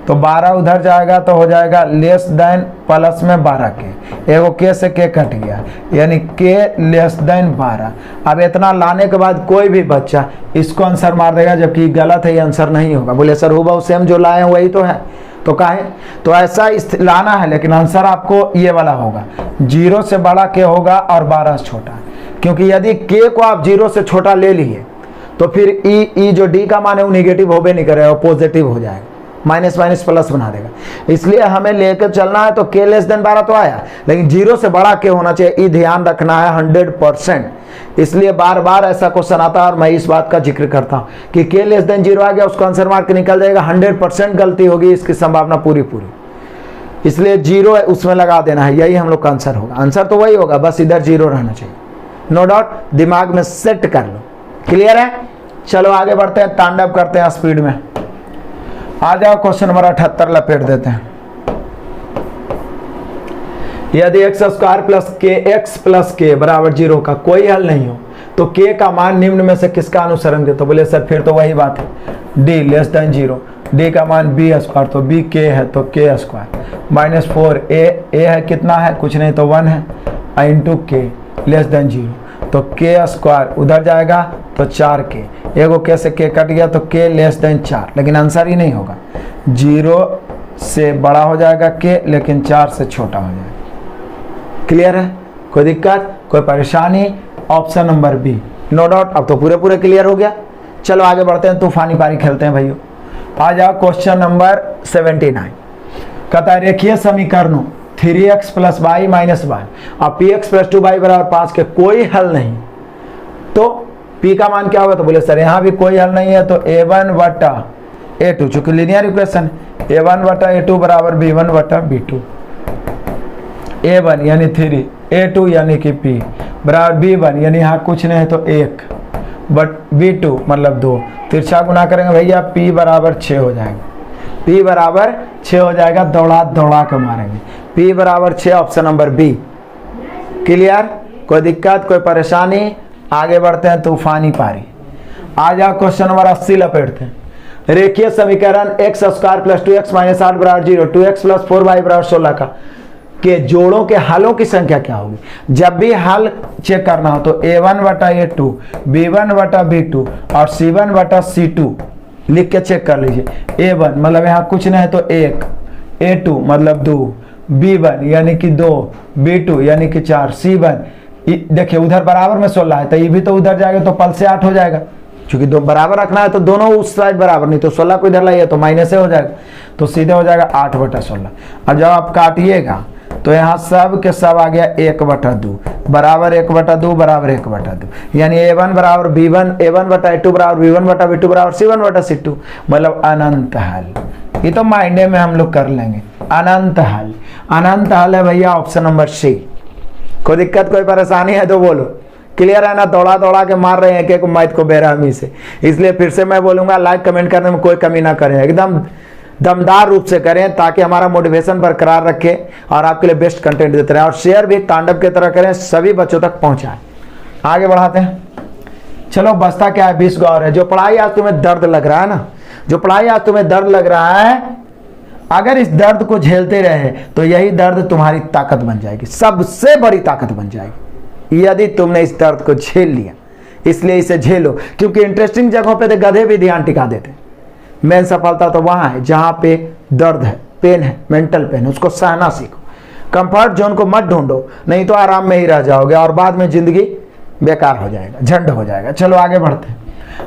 तो 12 उधर जाएगा तो हो जाएगा लेस देन प्लस में 12 के, एगो के से के कट गया, यानी के लेस देन 12। अब इतना लाने के बाद कोई भी बच्चा इसको आंसर मार देगा, जबकि गलत है, ये आंसर नहीं होगा। बोले सर हुबहू सेम जो लाए हैं वही तो है, तो काहे, तो ऐसा लाना है, लेकिन आंसर आपको ये वाला होगा, 0 से बड़ा के होगा और 12 से छोटा। क्योंकि यदि के को आप 0 से छोटा ले लिए तो फिर ई जो डी का मान है वो निगेटिव होबे नहीं करेगा, वो पॉजिटिव हो जाएगा, माइनस माइनस प्लस बना देगा। इसलिए हमें लेकर चलना है। तो के लेस देन 12 तो आया, लेकिन 0 से बड़ा के होना चाहिए, ये ध्यान रखना है 100%। इसलिए बार बार ऐसा क्वेश्चन आता है और मैं इस बात का जिक्र करता हूं कि के लेस देन 0 आ गया, उसको आंसर मार के निकल जाएगा, 100% गलती होगी, इसकी संभावना पूरी पूरी। इसलिए 0 उसमें लगा देना है, यही हम लोग का आंसर होगा। आंसर तो वही होगा, बस इधर 0 रहना चाहिए, नो डाउट। दिमाग में सेट कर लो, क्लियर है। चलो आगे बढ़ते हैं, तांडव करते हैं स्पीड में। आ जाओ क्वेश्चन नंबर 78 लपेट देते हैं। यदि x स्क्वायर प्लस के एक्स प्लस के बराबर 0 का कोई हल नहीं हो तो k का मान निम्न में से किसका अनुसरण करे। तो बोले सर फिर तो वही बात है, d लेस देन 0, d का मान b स्क्वायर, तो b k है तो k स्क्वायर माइनस 4 a है कितना है, कुछ नहीं तो 1 है, इंटू k लेस देन 0, तो k स्क्वायर उधर जाएगा तो 4k, एगो k से k कट गया तो k लेस देन 4, लेकिन आंसर ही नहीं होगा। 0 से बड़ा हो जाएगा k, लेकिन 4 से छोटा हो जाएगा। क्लियर है, कोई दिक्कत कोई परेशानी। Option number B, no doubt. अब तो पूरे पूरे क्लियर हो गया। चलो आगे बढ़ते हैं, तूफानी पारी खेलते हैं भाइयों। आ जाओ क्वेश्चन नंबर 79। कहता है रेखीय समीकरणों 3x प्लस वाई माइनस 1 और px प्लस 2y बराबर 5 के कोई हल नहीं, तो p का मान क्या होगा। तो बोले सर यहाँ भी कोई हल नहीं है, तो a1 बटा a2, चूंकि लीनियर इक्वेशन, a1 बटा a2 बराबर b1 बटा b2, a1 यानी 3, a2 यानी कि p बराबर b1 यानी यहाँ कुछ नहीं है तो 1 बट b2 मतलब 2, तिरछा गुना करेंगे भैया p बराबर 6 हो जाएगा, p बराबर 6 हो जाएगा, दौड़ा दौड़ा के मारेंगे, p बराबर 6, ऑप्शन नंबर बी। क्लियर, कोई दिक्कत कोई परेशानी। आगे बढ़ते हैं, तूफानी पारी। आ जाओ क्वेश्चन नंबर 80 लपेटते हैं। रेखीय समीकरण x square plus 2x minus 8 बराबर 0, 2x प्लस 4y बराबर 16 का के जोड़ों के हलों की संख्या क्या होगी। जब भी हल चेक करना हो तो a1 बटा a2, b1 बटा b2 और c1 बटा c2 लिख के चेक कर लीजिए। a1 मतलब यहाँ कुछ नहीं है तो 1, a2 मतलब 2, b1 यानी कि 2, b2 यानी कि 4, c1 देखिए उधर बराबर में 16 है तो ये भी तो उधर जाएगा तो पल से 8 हो जाएगा, क्योंकि दो बराबर रखना है तो दोनों उस साइड बराबर, नहीं तो 16 को इधर लाइए तो माइनस हो जाएगा, तो सीधे हो जाएगा 8 बटा 16। और जब आप काटिएगा तो यहाँ सब के सब आ गया 1 बटा 2 बराबर 1 बटा 2 बराबर 1 बटा 2, यानी a1 बराबर b1, a1 बटा a2 बराबर b1 बटा b2 बराबर c1 बटा c2, मतलब अनंत हल। ये तो माइंडे में हम लोग कर लेंगे, अनंत हल। अनंत हल है भैया ऑप्शन नंबर सी। कोई दिक्कत कोई परेशानी है तो बोलो। क्लियर है ना, दौड़ा दौड़ा के मार रहे हैं एक मैथ को बेरहमी से, इसलिए फिर से मैं बोलूंगा लाइक कमेंट करने में कोई कमी ना करें, एकदम दमदार रूप से करें ताकि हमारा मोटिवेशन बरकरार रखे और आपके लिए बेस्ट कंटेंट देते रहें, और शेयर भी तांडव की तरह करें, सभी बच्चों तक पहुंचाएं। आगे बढ़ाते हैं, चलो बचता क्या है 20 को और है। जो पढ़ाई आज तुम्हें दर्द लग रहा है ना, जो पढ़ाई आज तुम्हें दर्द लग रहा है, अगर इस दर्द को झेलते रहे तो यही दर्द तुम्हारी ताकत बन जाएगी, सबसे बड़ी ताकत बन जाएगी यदि तुमने इस दर्द को झेल लिया। इसलिए इसे झेलो, क्योंकि इंटरेस्टिंग जगहों पे तो गधे भी ध्यान टिका देते। मेन सफलता तो वहां है जहां पे दर्द है, पेन है, मेंटल पेन है, उसको सहना सीखो। कंफर्ट जोन को मत ढूंढो, नहीं तो आराम में ही रह जाओगे और बाद में जिंदगी बेकार हो जाएगा, झंड हो जाएगा। चलो आगे बढ़ते हैं।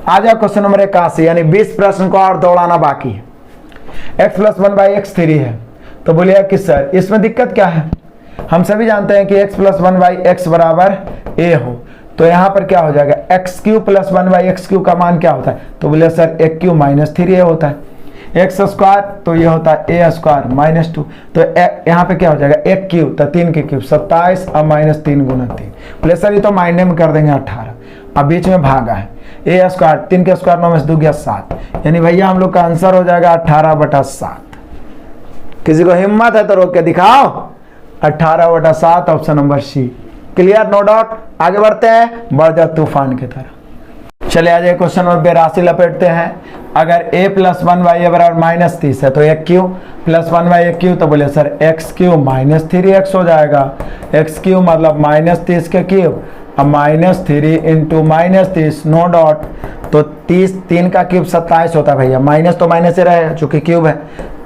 आ जाओ क्वेश्चन नंबर 81, यानी 20 प्रश्न को और दौड़ाना बाकी है। x प्लस 1/x 3 है, तो बोलिए कि सर इसमें दिक्कत क्या है। हम सभी जानते हैं कि x प्लस 1/x बराबर a हो, तो यहाँ पर क्या हो जाएगा, एक्स क्यू प्लस 1/x³ का मान क्या होता है, तो बोले सर एक क्यू माइनस 3 होता है, एक्स स्क्वायर तो ये होता है ए स्क्वायर माइनस 2, तो यहाँ पे क्या हो जाएगा एक क्यूब तो 3 के क्यूब 27 और माइनस 3 गुना 3, बोले सर ये तो माइनस में कर देंगे 18, अब बीच में भागा है ए स्क्वायर 3 के स्क्वायर 9 में से 2 गया 7, यानी भैया हम लोग का आंसर हो जाएगा 18/7। किसी को हिम्मत है तो रोक के दिखाओ, 18/7 option number C. Clear, no doubt. आगे बढ़ते हैं, बढ़ जाओ तूफान की तरह। चले आज क्वेश्चन नंबर 82 लपेटते हैं। अगर a + 1/a बराबर -30 है तो एक क्यू प्लस 1/a³ तो बोले सर x³ माइनस 3x हो जाएगा, x³ मतलब -30 के क्यूब, अब -3 इंटू -30 नो डॉट, तो 30 3 का क्यूब 27 होता है भैया, माइनस तो माइनस ही रहेगा चूंकि क्यूब है,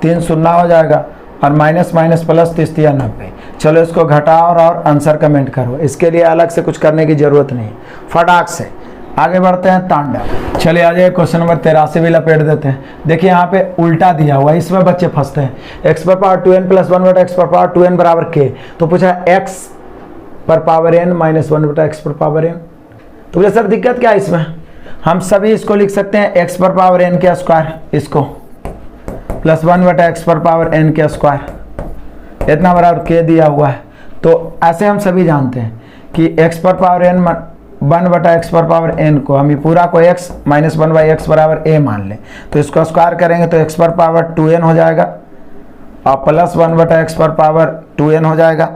3 शून्य हो जाएगा और माइनस माइनस प्लस 30 या 90। चलो इसको घटाओ और आंसर कमेंट करो, इसके लिए अलग से कुछ करने की जरूरत नहीं, फटाक से आगे बढ़ते हैं तांडव। चलिए आ जाए क्वेश्चन नंबर 83 भी लपेट देते हैं। देखिए यहाँ पे उल्टा दिया हुआ है, इसमें बच्चे फंसते हैं, x⁴2n + 1/x⁴2n बराबर k, तो पूछा x⁴n - 1/x⁴n, तो बोले सर दिक्कत क्या है इसमें, हम सभी इसको लिख सकते हैं x⁴n के स्क्वायर, इसको प्लस 1/x⁴n के स्क्वायर, इतना बराबर k दिया हुआ है, तो ऐसे हम सभी जानते हैं कि x⁴n 1/x⁴n को हम पूरा को x - 1/x बराबर a मान लें, तो इसको स्क्वायर करेंगे तो x⁴2n हो जाएगा और प्लस 1/x⁴2n हो जाएगा,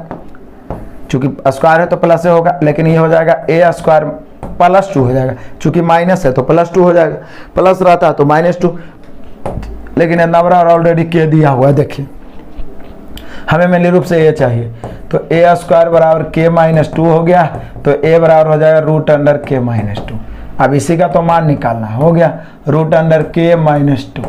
चूंकि स्क्वायर है तो प्लस से होगा, लेकिन ये हो जाएगा a² + 2 हो जाएगा, चूंकि माइनस है तो +2 हो जाएगा, प्लस रहता है तो -2, लेकिन इतना बराबर ऑलरेडी k दिया हुआ है। देखिए हमें मेनली रूप से a चाहिए, तो a² बराबर k - 2 हो गया, तो a बराबर हो जाएगा √k - 2। अब इसी का तो मान निकालना हो गया, √k - 2,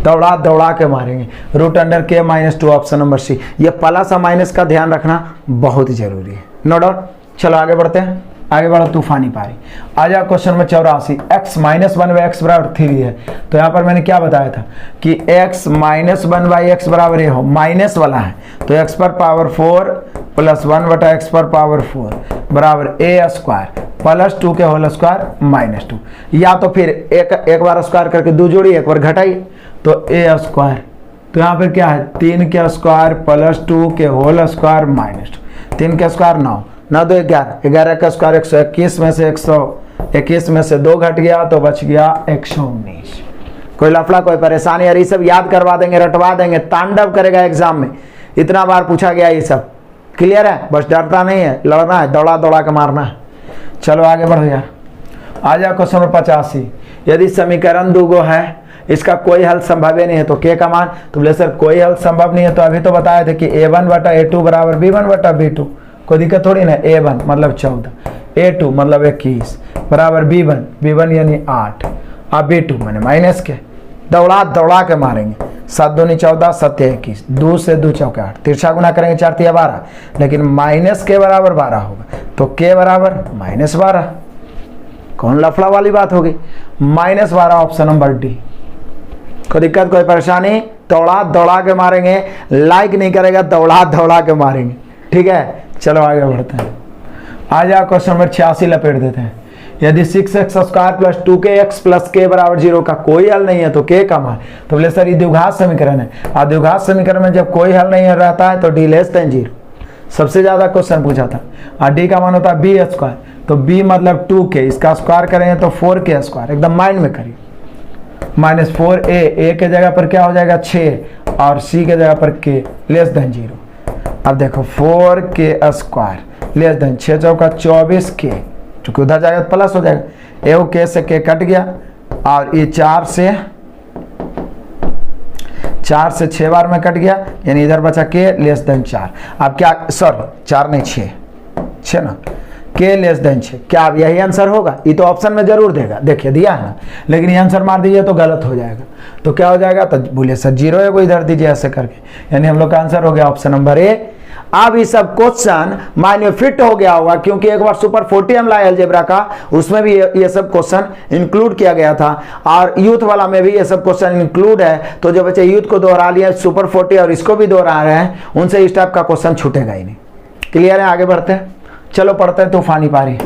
दौड़ा दौड़ा के मारेंगे, √k - 2 ऑप्शन नंबर सी। ये प्लस और माइनस का ध्यान रखना बहुत ही जरूरी है, नो डाउट। चलो आगे बढ़ते हैं, आगे बढ़ो तूफानी पारी। आ जाओ क्वेश्चन नंबर 84, x - 1/x बराबर 3 है, तो यहाँ पर मैंने क्या बताया था कि x - 1/x बराबर ये हो, माइनस वाला है, तो x⁴ प्लस 1/x⁴4 बराबर a² प्लस 2 के होल स्क्वायर -2, या तो फिर एक बार स्क्वायर करके 2 जोड़ी एक बार घटाई तो a², तो यहाँ पर क्या है 3 के स्क्वायर प्लस 2 के होल स्क्वायर -2, 3 के स्क्वायर 9, 9 2 11, 11 का स्क्वायर 121 में से 121 में से 2 घट गया तो बच गया 119। कोई लफड़ा कोई परेशानी, और ये सब याद करवा देंगे, रटवा देंगे, तांडव करेगा एग्जाम में, इतना बार पूछा गया ये सब। क्लियर है, बस डरता नहीं है, लड़ना है, दौड़ा दौड़ा के मारना है। चलो आगे बढ़ो यार, आ जाओ क्वेश्चन नंबर 85। यदि समीकरण दूगो है, इसका कोई हल संभव नहीं है तो k का मान, तो बोले सर कोई हल संभव नहीं है, तो अभी तो बताए थे कि a1/a2 बराबर b1/b2, कोई दिक्कत थोड़ी ना। a1 मतलब 14, a2 मतलब 21 बराबर b1 यानी 8 और b2 मैंने माइनस के, दौड़ा दौड़ा के मारेंगे, 7 दूनी 14 7 21, 2 से 2 चौके 8, तिरछा गुना करेंगे 4 तिया 12, लेकिन माइनस के बराबर 12 होगा, तो k बराबर -12, कौन लफड़ा वाली बात होगी, -12 ऑप्शन नंबर डी। कोई दिक्कत कोई परेशानी, दौड़ा दौड़ा के मारेंगे, लाइक नहीं करेगा, दौड़ा दौड़ा के मारेंगे, ठीक है। चलो आगे बढ़ते हैं, आ जाओ क्वेश्चन नंबर 86 लपेट देते हैं। यदि 6x² + 2kx + k बराबर 0 का कोई हल नहीं है तो k का मान, तो बोले सर ये द्विघात समीकरण है, और द्विघात समीकरण में जब कोई हल नहीं रहता है तो d < 0, सबसे ज्यादा क्वेश्चन पूछा था, और d का मान होता है b², तो b मतलब 2k, इसका स्क्वायर करेंगे तो 4k², एकदम माइंड में करिए, -4a, a के जगह पर क्या हो जाएगा 6 और c के जगह पर k < 0। अब देखो 4k² < 6 चौका 24k, चूंकि उधर जाएगा तो प्लस हो जाएगा, एगो k से k कट गया, और ये 4 से 6 बार में कट गया, यानी इधर बचा k < 4। अब क्या, सॉरी 4 नहीं 6 ना, k < 6, क्या अब यही आंसर होगा, ये तो ऑप्शन में जरूर देगा, देखिए दिया है ना, लेकिन ये आंसर मार दीजिए तो गलत हो जाएगा, तो क्या हो जाएगा, तो बोलिए सर 0 है वो इधर दीजिए ऐसे करके, यानी हम लोग का आंसर हो गया ऑप्शन नंबर ए। अब ये सब क्वेश्चन माइंड में फिट हो गया होगा, क्योंकि एक बार सुपर 40 हम लाए अलजेब्रा का, उसमें भी ये सब क्वेश्चन इंक्लूड किया गया था, और यूथ वाला में भी ये सब क्वेश्चन इंक्लूड है, तो जो बच्चे यूथ को दोहरा लिया, सुपर 40 और इसको भी दोहरा रहे हैं, उनसे इस टाइप का क्वेश्चन छूटेगा ही नहीं। क्लियर है, आगे बढ़ते हैं, चलो पढ़ते हैं तूफानी पारी।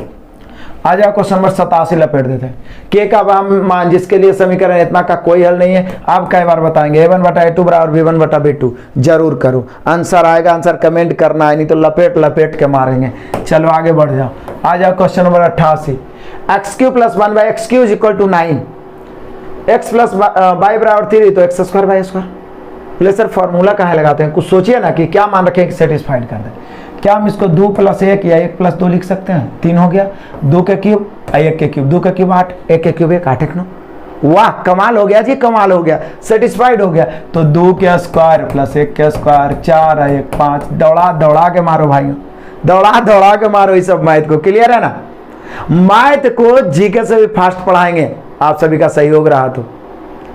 आ जाओ क्वेश्चन नंबर 87 लपेट देते हैं। के का मान जिसके लिए समीकरण इतना का कोई हल नहीं है, आप कई बार बताएंगे a1 बटा a2 बराबर b1 बटा b2। जरूर करो, आंसर आएगा, आंसर कमेंट करना है, नहीं तो लपेट लपेट के मारेंगे। चलो आगे बढ़ जाओ। आ जाओ question number 88। X cube plus 1 by X cube is equal to 9, X plus by बराबर 3, तो एक्स स्क्वायर बाई स्क्वायर। बोले सर फॉर्मूला कहाँ लगाते हैं, कुछ सोचिए ना कि क्या मान रखें कि सेटिस्फाइड कर दें। क्या हम इसको 2 प्लस 1 या 1 प्लस 2 लिख सकते हैं? 3 हो गया, 2 के क्यूब 1 के क्यूब, 2 के क्यूब 8, 1 के क्यूब 1, 8 1 9। वाह कमाल हो गया जी, कमाल हो गया, सेटिस्फाइड हो गया। तो 2 के स्क्वायर प्लस 1 के स्क्वायर, 4 1 5। दौड़ा दौड़ा के मारो भाइयों, दौड़ा दौड़ा के मारो इस सब मैथ को। क्लियर है ना? मैथ को जीके से भी फास्ट पढ़ाएंगे, आप सभी का सहयोग रहा तो।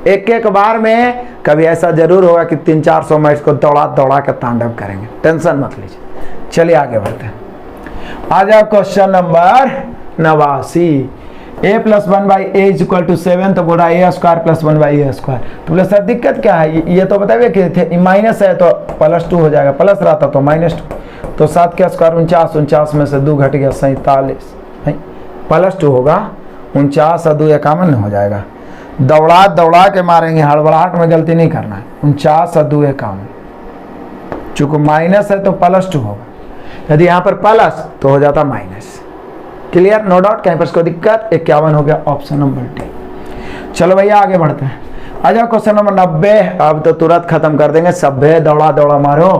एक एक बार में कभी ऐसा जरूर होगा कि 300-400 मैथ को दौड़ा दौड़ा के तांडव करेंगे, टेंशन मत लीजिए। चलिए आगे बढ़ते हैं। आ जाओ question number 89। a plus 1 by a is equal to 7, तो बोला a square plus 1 by a square. तो बोले सर दिक्कत क्या है, ये तो बताइए कि थे माइनस है तो प्लस 2 हो जाएगा, प्लस रहता तो माइनस 2। तो 7 के स्क्वायर 49, 49 में से 2 घट गया 47, प्लस 2 होगा, 49 और 2 51 हो जाएगा। दौड़ा दौड़ा के मारेंगे, हड़बड़ाहट में गलती नहीं करना है। 49 और 2 51, चूंकि माइनस है तो प्लस 2 होगा, यदि यहाँ पर प्लस तो हो जाता माइनस। क्लियर, नो डाउट, कहीं पर इसको दिक्कत। 51 हो गया, ऑप्शन नंबर डी। चलो भैया आगे बढ़ते हैं। आ जाओ क्वेश्चन नंबर 90। अब तो तुरंत खत्म कर देंगे, सभ्य दौड़ा दौड़ा मारो।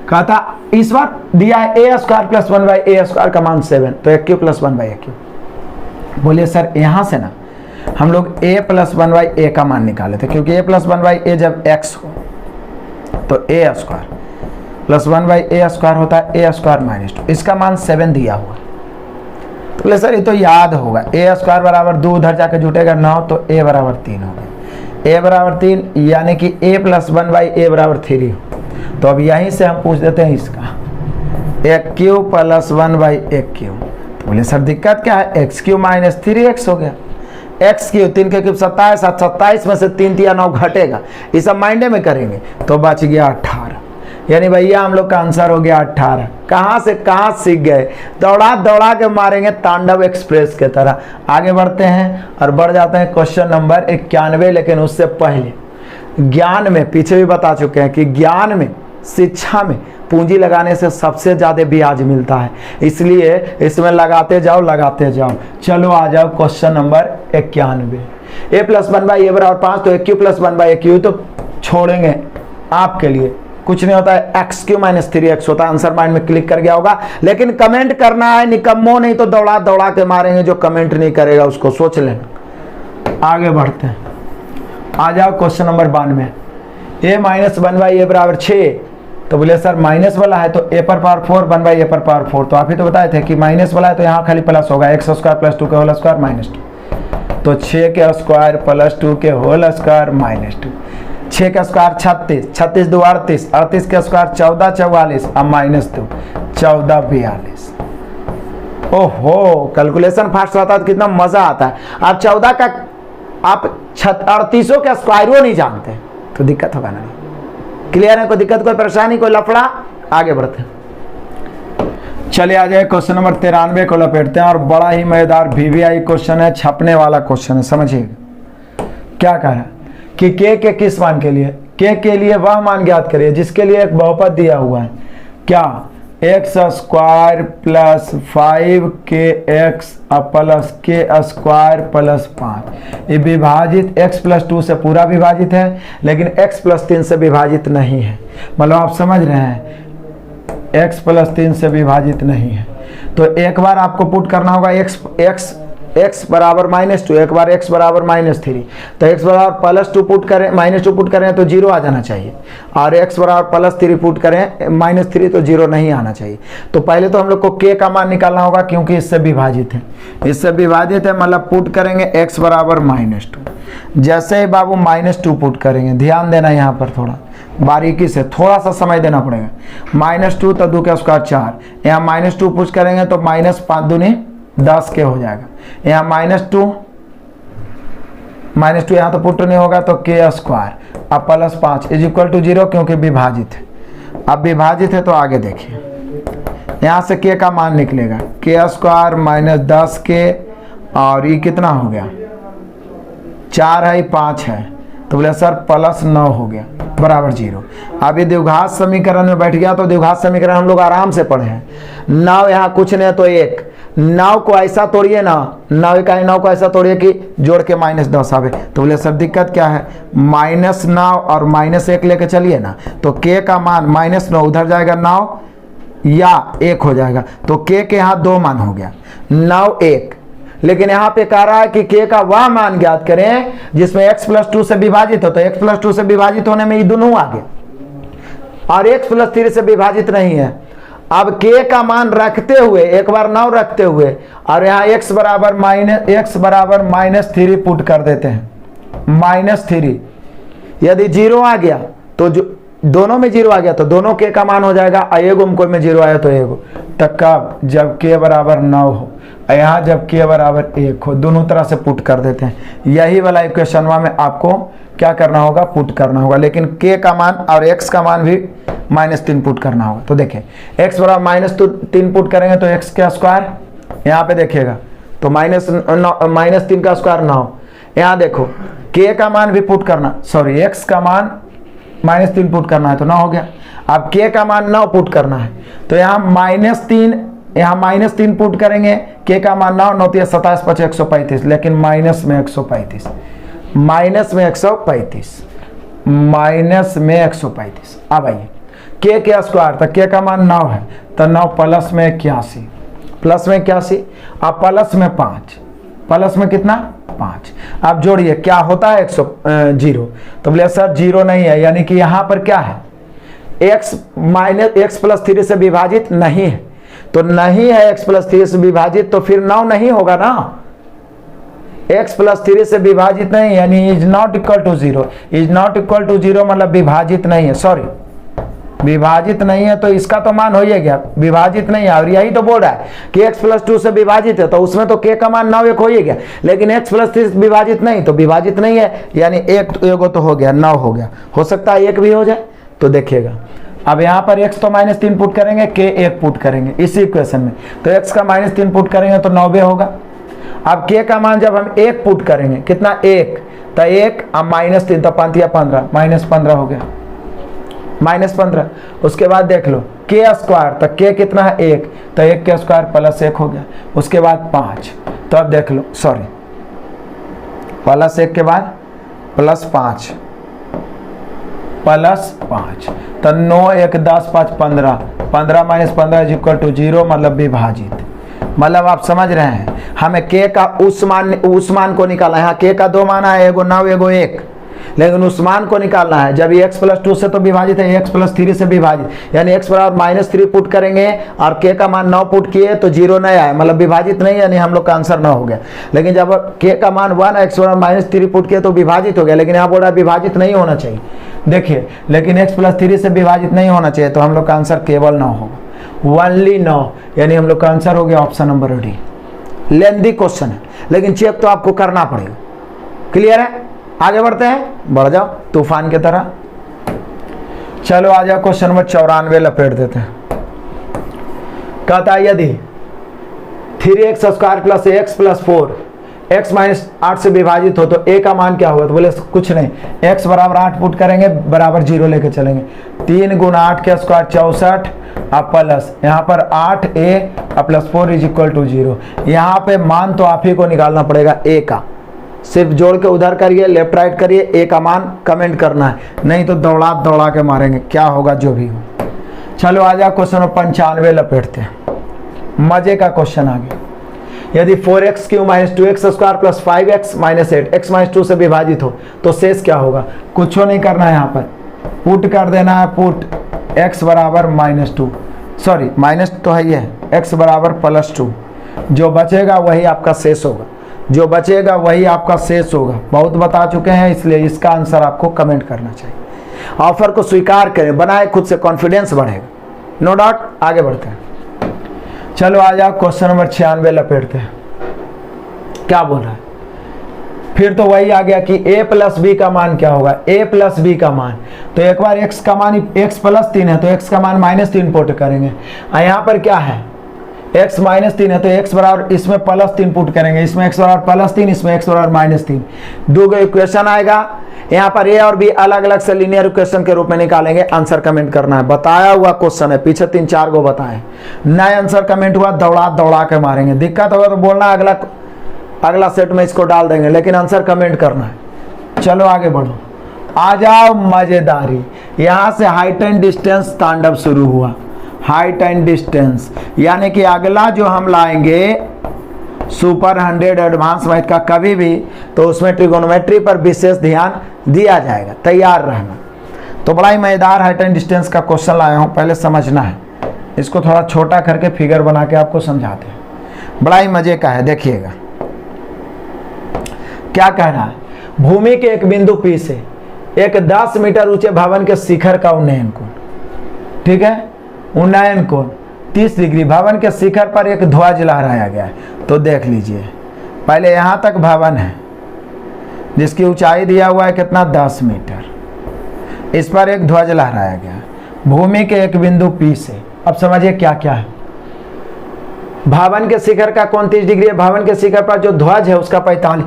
कहता इस बार दिया है a square plus 1 by a square का मान 7, तो a cube plus 1 by a cube. बोलिए सर यहाँ से ना हम लोग a प्लस 1 बाई a का मान निकाले थे, क्योंकि a प्लस 1 बाई a जब x हो तो a square plus 1 by a square होता है a स्क्वायर माइनस 2। इसका मान 7 दिया हुआ। तो बोले सर ये तो याद होगा, a स्क्वायर बराबर 2 उधर जाके जुटेगा 9, तो a बराबर 3 होगा। a बराबर 3 यानी कि a प्लस 1 बाई a बराबर 3 हो। तो अब यहीं से हम पूछ देते हैं इसका, a cube plus 1 by a cube. तो बोले सर दिक्कत क्या है, x क्यूब माइनस 3x हो गया। x क्यूब 3 के क्यूब 27, 27 में से 3 या 9 घटेगा, ये सब माइंडे में करेंगे तो बच गया 18। यानी भैया हम लोग का आंसर हो गया 18। कहाँ से कहाँ सीख गए, दौड़ा दौड़ा के मारेंगे तांडव एक्सप्रेस के तरह। आगे बढ़ते हैं और बढ़ जाते हैं क्वेश्चन नंबर 91। लेकिन उससे पहले ज्ञान में, पीछे भी बता चुके हैं कि ज्ञान में, शिक्षा में पूंजी लगाने से सबसे ज्यादा ब्याज मिलता है, इसलिए इसमें लगाते जाओ लगाते जाओ। चलो आ जाओ question number 91। a plus 1 by a बराबर 5, तो a cube plus 1 by a cube तो छोड़ेंगे, आपके लिए कुछ नहीं होता है, एक्स क्यू माइनस 3x होता है। आंसर माइंड में क्लिक कर गया होगा, लेकिन कमेंट करना है निकम्मो, नहीं तो दौड़ा दौड़ा के मारेंगे। जो कमेंट नहीं करेगा उसको सोच लेना। आगे बढ़ते हैं। आ जाओ question number 92। a minus 1 by a बराबर 6, तो बोले सर माइनस वाला है तो a पर पावर 4 1 बाई a पर पावर 4। तो आप ही तो बताए थे कि माइनस वाला है तो यहाँ खाली प्लस होगा, एक्स स्क्वायर प्लस 2 के होल स्क्वायर माइनस 2। तो 6 के स्क्वायर प्लस 2 के होल स्क्वायर माइनस 2। 6 का स्क्वायर 36, 36 2 38, 38 के स्क्वायर 14 44 और माइनस 2 14 42। ओहो कैलकुलेशन फास्ट रहता है तो कितना मजा आता है। आप 14 का आप 38 का स्क्वायरो नहीं जानते तो दिक्कत होगा ना। क्लियर है, कोई दिक्कत कोई परेशानी कोई लफड़ा। आगे बढ़ते हैं। चलिए आ जाए क्वेश्चन नंबर 93 को लपेटते हैं और बड़ा ही मजेदार VVI क्वेश्चन है, छपने वाला क्वेश्चन है। समझिएगा क्या कह रहा है कि के किस मान के लिए, के लिए वह मान ज्ञात करिए जिसके लिए एक बहुपद दिया हुआ है। क्या x square plus 5kx plus के स्क्वायर प्लस 5। ये विभाजित x प्लस 2 से पूरा विभाजित है, लेकिन x प्लस 3 से विभाजित नहीं है। मतलब आप समझ रहे हैं, x प्लस 3 से विभाजित नहीं है। तो एक बार आपको पुट करना होगा x बराबर -2, एक बार x बराबर -3। तो x बराबर +2 पुट करें, -2 पुट करें तो 0 आ जाना चाहिए, और x बराबर +3 पुट करें -3 तो 0 नहीं आना चाहिए। तो पहले तो हम लोग को k का मान निकालना होगा, क्योंकि इससे विभाजित है, इससे विभाजित है, मतलब पुट करेंगे x बराबर -2। जैसे ही बाबू -2 पुट करेंगे, ध्यान देना यहाँ पर थोड़ा बारीकी से, थोड़ा सा समय देना पड़ेगा। -2 तो 2 का स्क्वायर 4, यहाँ -2 पुट करेंगे तो -5 दूनी 10 के हो जाएगा। यहाँ -2 यहाँ तो पुट नहीं होगा तो के स्क्वायर अब +5 इज इक्वल टू 0, क्योंकि विभाजित है। अब विभाजित है तो आगे देखिए, यहाँ से के का मान निकलेगा, के स्क्वायर -10 के और ये कितना हो गया 4 है 5 है, तो बोले सर +9 हो गया बराबर 0। अब ये द्विघात समीकरण में बैठ गया, तो द्विघात समीकरण हम लोग आराम से पढ़े हैं। 9 यहाँ कुछ नहीं तो 1, 9 को ऐसा तोड़िए ना, 9 इकाई 9 को ऐसा तोड़िए कि जोड़ के -10 आवे। तो बोले सर दिक्कत क्या है, -9 और -1 लेके चलिए ना, तो k का मान -9 उधर जाएगा 9 या 1 हो जाएगा, तो k के यहाँ 2 मान हो गया 9 1। लेकिन यहाँ पे कह रहा है कि k का वह मान ज्ञात करें जिसमें x + 2 से विभाजित हो, तो x + 2 से विभाजित होने में ये दोनों आ गए और x + 3 से विभाजित नहीं है। अब k का मान रखते हुए एक बार 9 रखते हुए और यहाँ x बराबर -3 पुट कर देते हैं, -3। यदि 0 आ गया तो जो दोनों में 0 आ गया तो दोनों k का मान हो जाएगा, एगो में कोई में 0 आया तो एगो तक का, जब k बराबर 9 हो, यहाँ जब k बराबर 1 हो, दोनों तरह से पुट कर देते हैं। यही वाला इक्वेशन में आपको क्या करना होगा, पुट करना होगा। लेकिन k का मान और x का मान भी -3 पुट करना होगा। तो देखिए x बराबर -3 पुट करेंगे तो x का स्क्वायर यहाँ पे देखिएगा तो -3 का स्क्वायर 9। यहाँ देखो k का मान भी पुट करना, सॉरी x का मान -3 पुट करना है तो 9 हो गया। अब k का मान 9 पुट करना है तो यहाँ -3 पुट करेंगे, k का मान 9 9 27 5 135, लेकिन माइनस में 135 अब आइए k के स्क्वायर, तो k का मान 9 है तो 9 + में 81 अब प्लस में कितना 5। अब जोड़िए क्या होता है 0, तो बोले सर 0 नहीं है, यानी कि यहाँ पर क्या है x + 3 से विभाजित नहीं है, तो नहीं है x + 3 से विभाजित, तो फिर 9 नहीं होगा ना। x + 3 से विभाजित नहीं यानी इज नॉट इक्वल टू 0 मतलब विभाजित नहीं है, सॉरी विभाजित नहीं है, तो इसका तो मान हो ही गया, विभाजित नहीं है। और यही तो बोल रहा है कि x + 2 से विभाजित है, तो उसमें तो k का मान 9 1 हो ही गया, लेकिन x + 3 विभाजित नहीं तो विभाजित नहीं है, यानी एगो तो हो गया 9 हो गया, हो सकता है 1 भी हो जाए। तो देखिएगा अब यहाँ पर x तो -3 पुट करेंगे, k 1 पुट करेंगे इसी इक्वेशन में, तो x का -3 पुट करेंगे तो 90 होगा। अब k का मान जब हम 1 पुट करेंगे, कितना 1, तो 1 अब -3 तो 5 या 15 -15 हो गया, -15। उसके बाद देख लो k स्क्वायर, तो k कितना है 1, तो 1 के स्क्वायर +1 हो गया। उसके बाद 5, तो अब देख लो सॉरी +1 के बाद +5 तो 9 1 10 5 15 15 - 15 = 0 मतलब विभाजित। मतलब आप समझ रहे हैं, हमें k का उस मान को निकालना है। यहाँ k का 2 मान है, एगो 9 एगो 1, लेकिन उस मान को निकालना है। जब ये x + 2 से तो विभाजित है, x + 3 से विभाजित, यानी x बराबर -3 पुट करेंगे और k का मान 9 पुट किए तो 0 नहीं आया, मतलब विभाजित नहीं, यानी हम लोग का आंसर 9 हो गया। लेकिन जब k का मान 1 x बराबर -3 पुट किए तो विभाजित हो गया, लेकिन यहाँ बोल रहा है विभाजित नहीं होना चाहिए। देखिए लेकिन x + 3 से विभाजित नहीं होना चाहिए, तो हम लोग का आंसर केवल 9 होगा, ओनली 9, यानी हम लोग का आंसर हो गया option number D. Lengthy question है लेकिन चेक तो आपको करना पड़ेगा। क्लियर है? आगे बढ़ते हैं, बढ़ जाओ तूफान की तरह। चलो आ जाओ क्वेश्चन नंबर 94 लपेट देते हैं। कहता है यदि 3x² + x + 4 x - 8 से विभाजित हो तो a का मान क्या होगा, तो बोले कुछ नहीं, x बराबर 8 पुट करेंगे बराबर 0 लेके चलेंगे, 3 × 8 के स्क्वायर 64 अब प्लस यहाँ पर 8a + 4 = 0। यहाँ पे मान तो आप ही को निकालना पड़ेगा a का, सिर्फ जोड़ के उधर करिए, लेफ्ट राइट करिए, a का मान कमेंट करना है, नहीं तो दौड़ा के मारेंगे, क्या होगा जो भी हो। चलो आ जाओ क्वेश्चन नंबर 95 लपेटते हैं। मजे का क्वेश्चन आ गया। यदि 4x³ - 2x² + 5x - 8 x - 2 से विभाजित हो तो शेष क्या होगा। कुछ नहीं करना है, यहाँ पर पुट कर देना है, पुट x बराबर -2, सॉरी माइनस तो है, ये x बराबर +2, जो बचेगा वही आपका शेष होगा, बहुत बता चुके हैं, इसलिए इसका आंसर आपको कमेंट करना चाहिए। ऑफर को स्वीकार करें, बनाए खुद से, कॉन्फिडेंस बढ़ेगा, नो डाउट। आगे बढ़ते हैं, चलो आ जाओ क्वेश्चन नंबर 96 लपेटते हैं। क्या बोल रहा है, फिर तो वही आ गया कि a + b का मान क्या होगा, a + b का मान, तो एक बार x का मान x + 3 है तो x का मान -3 पुट करेंगे। यहाँ पर क्या है, x -3 है तो x बराबर इसमें +3 पुट करेंगे, इसमें x बराबर +3, इसमें x बराबर -3, दो गो इक्वेशन आएगा। यहाँ पर a और b अलग अलग से लीनियर इक्वेशन के रूप में निकालेंगे। आंसर कमेंट करना है, बताया हुआ क्वेश्चन है, पीछे 3-4 गो बताए, नए आंसर कमेंट हुआ दौड़ा दौड़ा के मारेंगे। दिक्कत होगा तो बोलना अगला सेट में इसको डाल देंगे, लेकिन आंसर कमेंट करना है। चलो आगे बढ़ो, आ जाओ मजेदारी। यहां से हाइट एंड डिस्टेंस तांडव शुरू हुआ, हाइट एंड डिस्टेंस, यानी कि अगला जो हम लाएंगे सुपर 100 एडवांस मैथ का कभी भी, तो उसमें ट्रिगोनोमेट्री पर विशेष ध्यान दिया जाएगा, तैयार रहना। तो बड़ा ही मजेदार हाइट एंड डिस्टेंस का क्वेश्चन लाया हूं, पहले समझना है इसको, थोड़ा छोटा करके फिगर बना के आपको समझाते हैं, बड़ा ही मजे का है। देखिएगा क्या कह रहा है, भूमि के एक बिंदु P से एक 10 मीटर ऊंचे भवन के शिखर का उन्नयन कोण, ठीक है, उन्नयन कोण 30 डिग्री, भवन के शिखर पर एक ध्वज लहराया गया है। तो देख लीजिए, पहले यहां तक भवन है जिसकी ऊंचाई दिया हुआ है कितना, 10 मीटर, इस पर एक ध्वज लहराया गया है भूमि के एक बिंदु P से। अब समझिए क्या क्या है, भवन के शिखर का कोण 30 डिग्री है, भवन के शिखर पर जो ध्वज है उसका 45,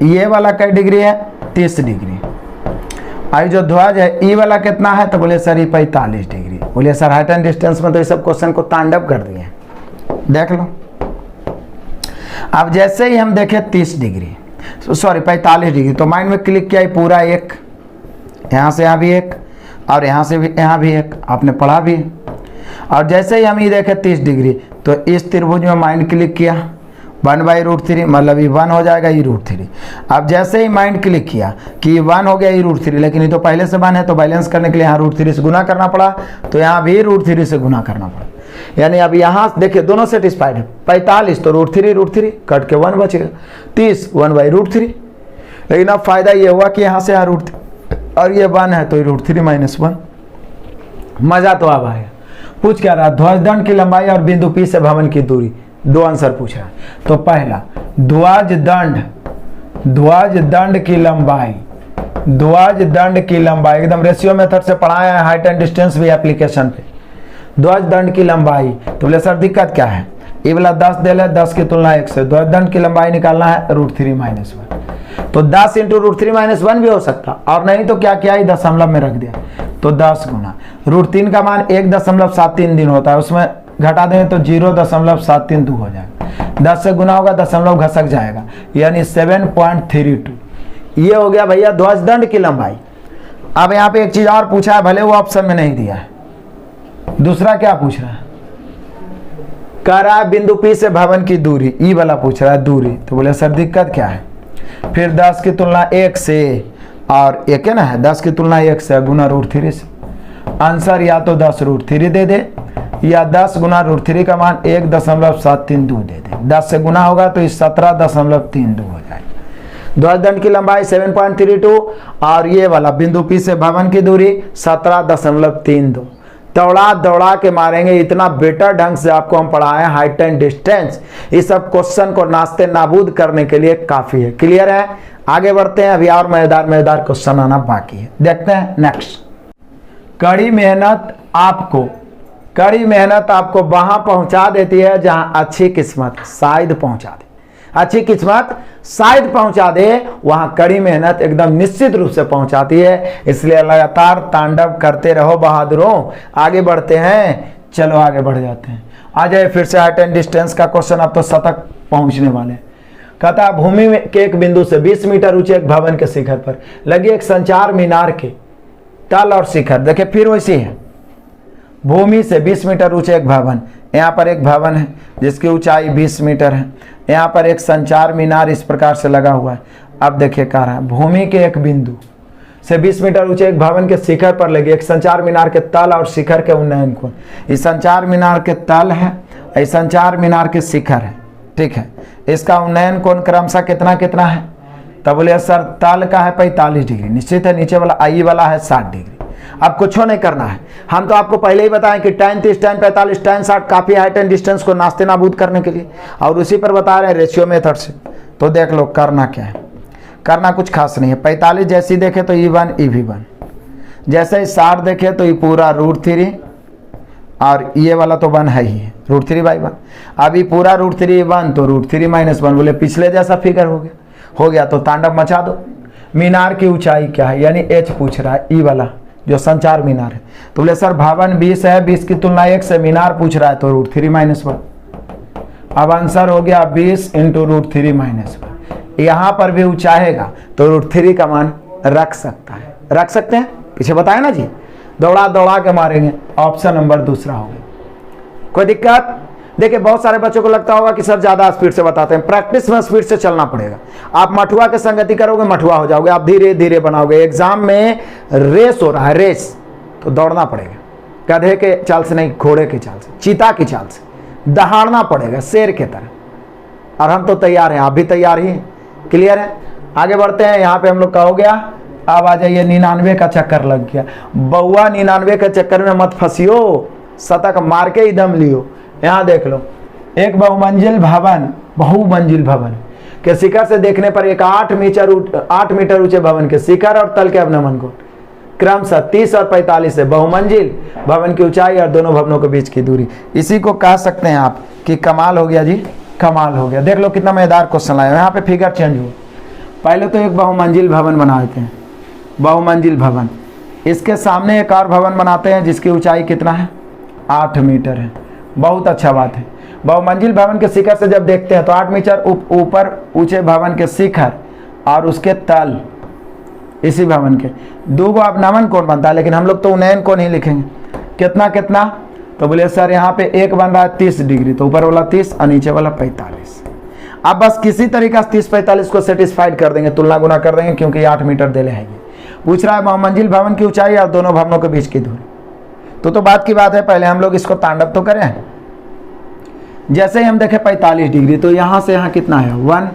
ये वाला क्या डिग्री है, 30 डिग्री, आई जो ध्वज है ई वाला कितना है, तो बोले सर ये 45 डिग्री। बोले सर हाइट एंड डिस्टेंस में तो ये सब क्वेश्चन को तांडव कर दिए, देख लो। अब जैसे ही हम देखें 30 डिग्री, सॉरी 45 डिग्री, तो माइंड में क्लिक किया पूरा एक, यहाँ से यहाँ भी एक, और यहाँ से भी यहाँ भी एक, आपने पढ़ा भी। और जैसे ही हम ये देखें 30 डिग्री, तो इस त्रिभुज में माइंड क्लिक किया, 1/√3, मतलब ये 1 हो जाएगा, ये √3। अब जैसे ही माइंड क्लिक किया कि 1 हो गया ये √3, लेकिन ये तो पहले से 1 है, तो बैलेंस करने के लिए यहाँ √3 से गुना करना पड़ा, तो यहाँ भी √3 से गुना करना पड़ा। यानी अब यहाँ देखिए दोनों सेटिस्फाइड है, 45 तो √3 कट के 1 बचेगा, 30 1/√3। लेकिन अब फायदा ये हुआ कि यहाँ से यहाँ √3 और ये 1 है, तो √3 - 1। मजा तो अब आया। पूछ क्या रहा, ध्वजदंड की लंबाई और बिंदु P से भवन की दूरी, दो आंसर पूछ रहा है। तो पहला ध्वजदंड की लंबाई एकदम रेशियो मेथड से पढ़ाया है, हाइट एंड डिस्टेंस भी एप्लीकेशन पे। ध्वजदंड की लंबाई, तो बोले सर दिक्कत क्या है, ये वाला 10 दे ले, 10 की तुलना 1 से, ध्वजदंड की लंबाई निकालना है √3 - 1, तो 10 × √3 - 1 भी हो सकता, और नहीं तो क्या किया, दशमलव में रख दिया, तो 10 गुना √3 का मान 1.73 दिन होता है, उसमें घटा दें तो 0.732 हो जाएगा, 10 से गुना होगा, दशमलव घसक जाएगा, यानी 7.32। ये हो गया भैया ध्वजदंड की लंबाई। अब यहाँ पे एक चीज और पूछा है, भले वो ऑप्शन में नहीं दिया है, दूसरा क्या पूछ रहा है, कह रहा है बिंदु P से भवन की दूरी, ई वाला पूछ रहा है दूरी। तो बोले सर दिक्कत क्या है, फिर 10 की तुलना 1 से, और एक है ना है 10 की तुलना 1 से गुना √3 से, आंसर या तो 10 √3 दे दे, या 10 गुना √3 का मान 1.732 दे दे, 10 से गुना होगा तो 17.32 हो जाएगा। ध्वजदंड की लंबाई 7.32 और ये वाला बिंदु P से भवन की दूरी 17.32। दौड़ा दौड़ा के मारेंगे, इतना बेटर ढंग से आपको हम पढ़ाए हाइट एंड डिस्टेंस, इस सब क्वेश्चन को नास्ते नाबूद करने के लिए काफी है। क्लियर है, आगे बढ़ते हैं, अभी और मजेदार क्वेश्चन आना बाकी है, देखते हैं नेक्स्ट। कड़ी मेहनत आपको वहां पहुंचा देती है जहां अच्छी किस्मत शायद पहुंचा दे, अच्छी किस्मत शायद पहुंचा दे, वहां कड़ी मेहनत एकदम निश्चित रूप से पहुंचाती है। इसलिए लगातार तांडव करते रहो बहादुरों। आगे बढ़ते हैं, चलो आगे बढ़ जाते हैं। आ जाए फिर से हाइट एंड डिस्टेंस का क्वेश्चन, अब तो शतक पहुंचने वाले। कहता है भूमि के एक बिंदु से 20 मीटर ऊंचे एक भवन के शिखर पर लगी एक संचार मीनार के तल और शिखर, देखिए फिर वैसी है, भूमि से 20 मीटर ऊंचे एक भवन, यहाँ पर एक भवन है जिसकी ऊंचाई 20 मीटर है, यहाँ पर एक संचार मीनार इस प्रकार से लगा हुआ है। अब देखिए कह रहा है भूमि के एक बिंदु से 20 मीटर ऊंचे एक भवन के शिखर पर लगी एक संचार मीनार के तल और शिखर के उन्नयन कोण। इस संचार मीनार के तल है, इस संचार मीनार के शिखर है, ठीक है, इसका उन्नयन कोण क्रमशः कितना कितना है, तब बोले सर तल का है 45 डिग्री, निश्चित है, नीचे वाला आई वाला है 60 डिग्री। अब कुछ नहीं करना है, हम तो आपको पहले ही बताएं कि tan 30 tan 45 tan 60 काफी हाइट एंड डिस्टेंस को नास्ते नाबूद करने के लिए, और उसी पर बता रहे हैं रेशियो मेथड से। तो देख लो करना क्या है, करना कुछ खास नहीं है। 45 जैसी देखे तो E1 E1, जैसे ही 60 देखे तो ये पूरा √3, और ये वाला तो 1 है ही है, √3/1। अभी पूरा √3/1 तो √3 - 1, बोले पिछले जैसा फिगर हो गया तो तांडव मचा दो। मीनार की ऊंचाई क्या है, यानी h पूछ रहा है, ई वाला जो संचार मीनार है। तो बोले सर भवन 20 है, 20 की तुलना 1 से, मीनार पूछ रहा है तो √3 - 1। अब आंसर हो गया 20 × √3 - 1। यहाँ पर भी ऊंचाएगा तो √3 का मान रख सकते हैं, पीछे बताए ना जी, दौड़ा के मारेंगे। ऑप्शन नंबर दूसरा होगा। कोई दिक्कत? देखिए बहुत सारे बच्चों को लगता होगा कि सर ज्यादा स्पीड से बताते हैं, प्रैक्टिस में स्पीड से चलना पड़ेगा। आप मठुआ के संगति करोगे मठुआ हो जाओगे, आप धीरे धीरे बनाओगे। एग्जाम में रेस हो रहा है, रेस, तो दौड़ना पड़ेगा, गधे के चाल से नहीं, घोड़े की चाल से, चीता की चाल से दहाड़ना पड़ेगा शेर के तरह। और हम तो तैयार हैं, आप भी तैयार ही, क्लियर है? आगे बढ़ते हैं। यहाँ पे हम लोग का हो गया। अब आ जाइए 99 का चक्कर लग गया। बउआ 99 के चक्कर में मत फंसियो, शतक मार के ही दम लियो। यहाँ देख लो, एक बहुमंजिल भवन के शिखर से देखने पर एक 8 मीटर ऊंचे भवन के शिखर और तल के अवनमन को क्रमशः 30 और 45 है। बहुमंजिल भवन की ऊंचाई और दोनों भवनों के बीच की दूरी, इसी को कह सकते हैं आप कि कमाल हो गया जी, कमाल हो गया। देख लो कितना मजेदार क्वेश्चन आया। यहाँ पे फिगर चेंज हुआ। पहले तो एक बहुमंजिल भवन बना देते हैं, बहुमंजिल भवन, इसके सामने एक और भवन बनाते हैं जिसकी ऊंचाई कितना है, 8 मीटर है। बहुत अच्छा बात है। बहुमंजिल भवन के शिखर से जब देखते हैं तो 8 मीटर ऊपर ऊंचे भवन के शिखर और उसके तल, इसी भवन के दो गो अवनमन कोण बनता है, लेकिन हम लोग तो उन्नयन कोण ही लिखेंगे। कितना कितना, तो बोले सर यहाँ पे एक बन रहा है 30 डिग्री, तो ऊपर वाला 30 और नीचे वाला 45। अब बस किसी तरीका से 30-45 को सेटिस्फाइड कर देंगे, तुलना गुना कर देंगे, क्योंकि 8 मीटर दे है। पूछ रहा है बहुमंजिल भवन की ऊंचाई और दोनों भवनों के बीच की दूरी। तो बात की बात है, पहले हम लोग इसको तांडव तो करें। जैसे ही हम देखें 45 डिग्री, तो यहाँ से यहाँ कितना है 1,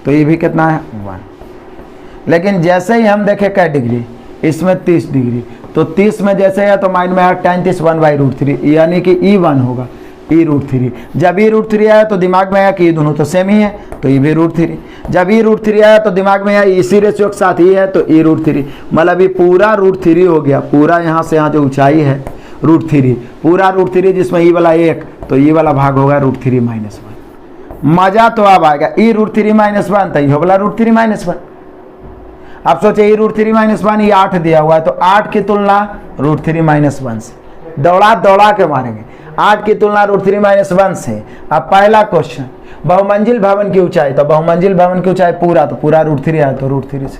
तो ये भी कितना है 1। लेकिन जैसे ही हम देखें कै डिग्री, इसमें 30 डिग्री, तो 30 में जैसे है तो माइंड में है tan 30 1/√3, यानी कि E1 होगा E√3। जब E√3 आया तो दिमाग में आया कि ये दोनों तो सेम ही है, तो ये भी √3। जब E√3 आया तो दिमाग में आया इसी रेशियो के साथ ही है, तो E√3। मतलब ये पूरा √3 हो गया। पूरा यहाँ से यहाँ जो ऊंचाई है √3, पूरा √3, जिसमें ई वाला 1, तो ये वाला भाग होगा √3 - 1। मजा तो अब आएगा। E√3 - 1 तो ये वाला √3 - 1। आप सोचे E√3 - 1, ये 8 दिया हुआ है, तो 8 की तुलना √3 - 1 से दौड़ा के मारेंगे। 8 की तुलना √3 - 1 से। अब पहला क्वेश्चन, बहुमंजिल भवन की ऊंचाई, तो बहुमंजिल भवन की ऊंचाई पूरा, तो पूरा √3 है, तो √3 से।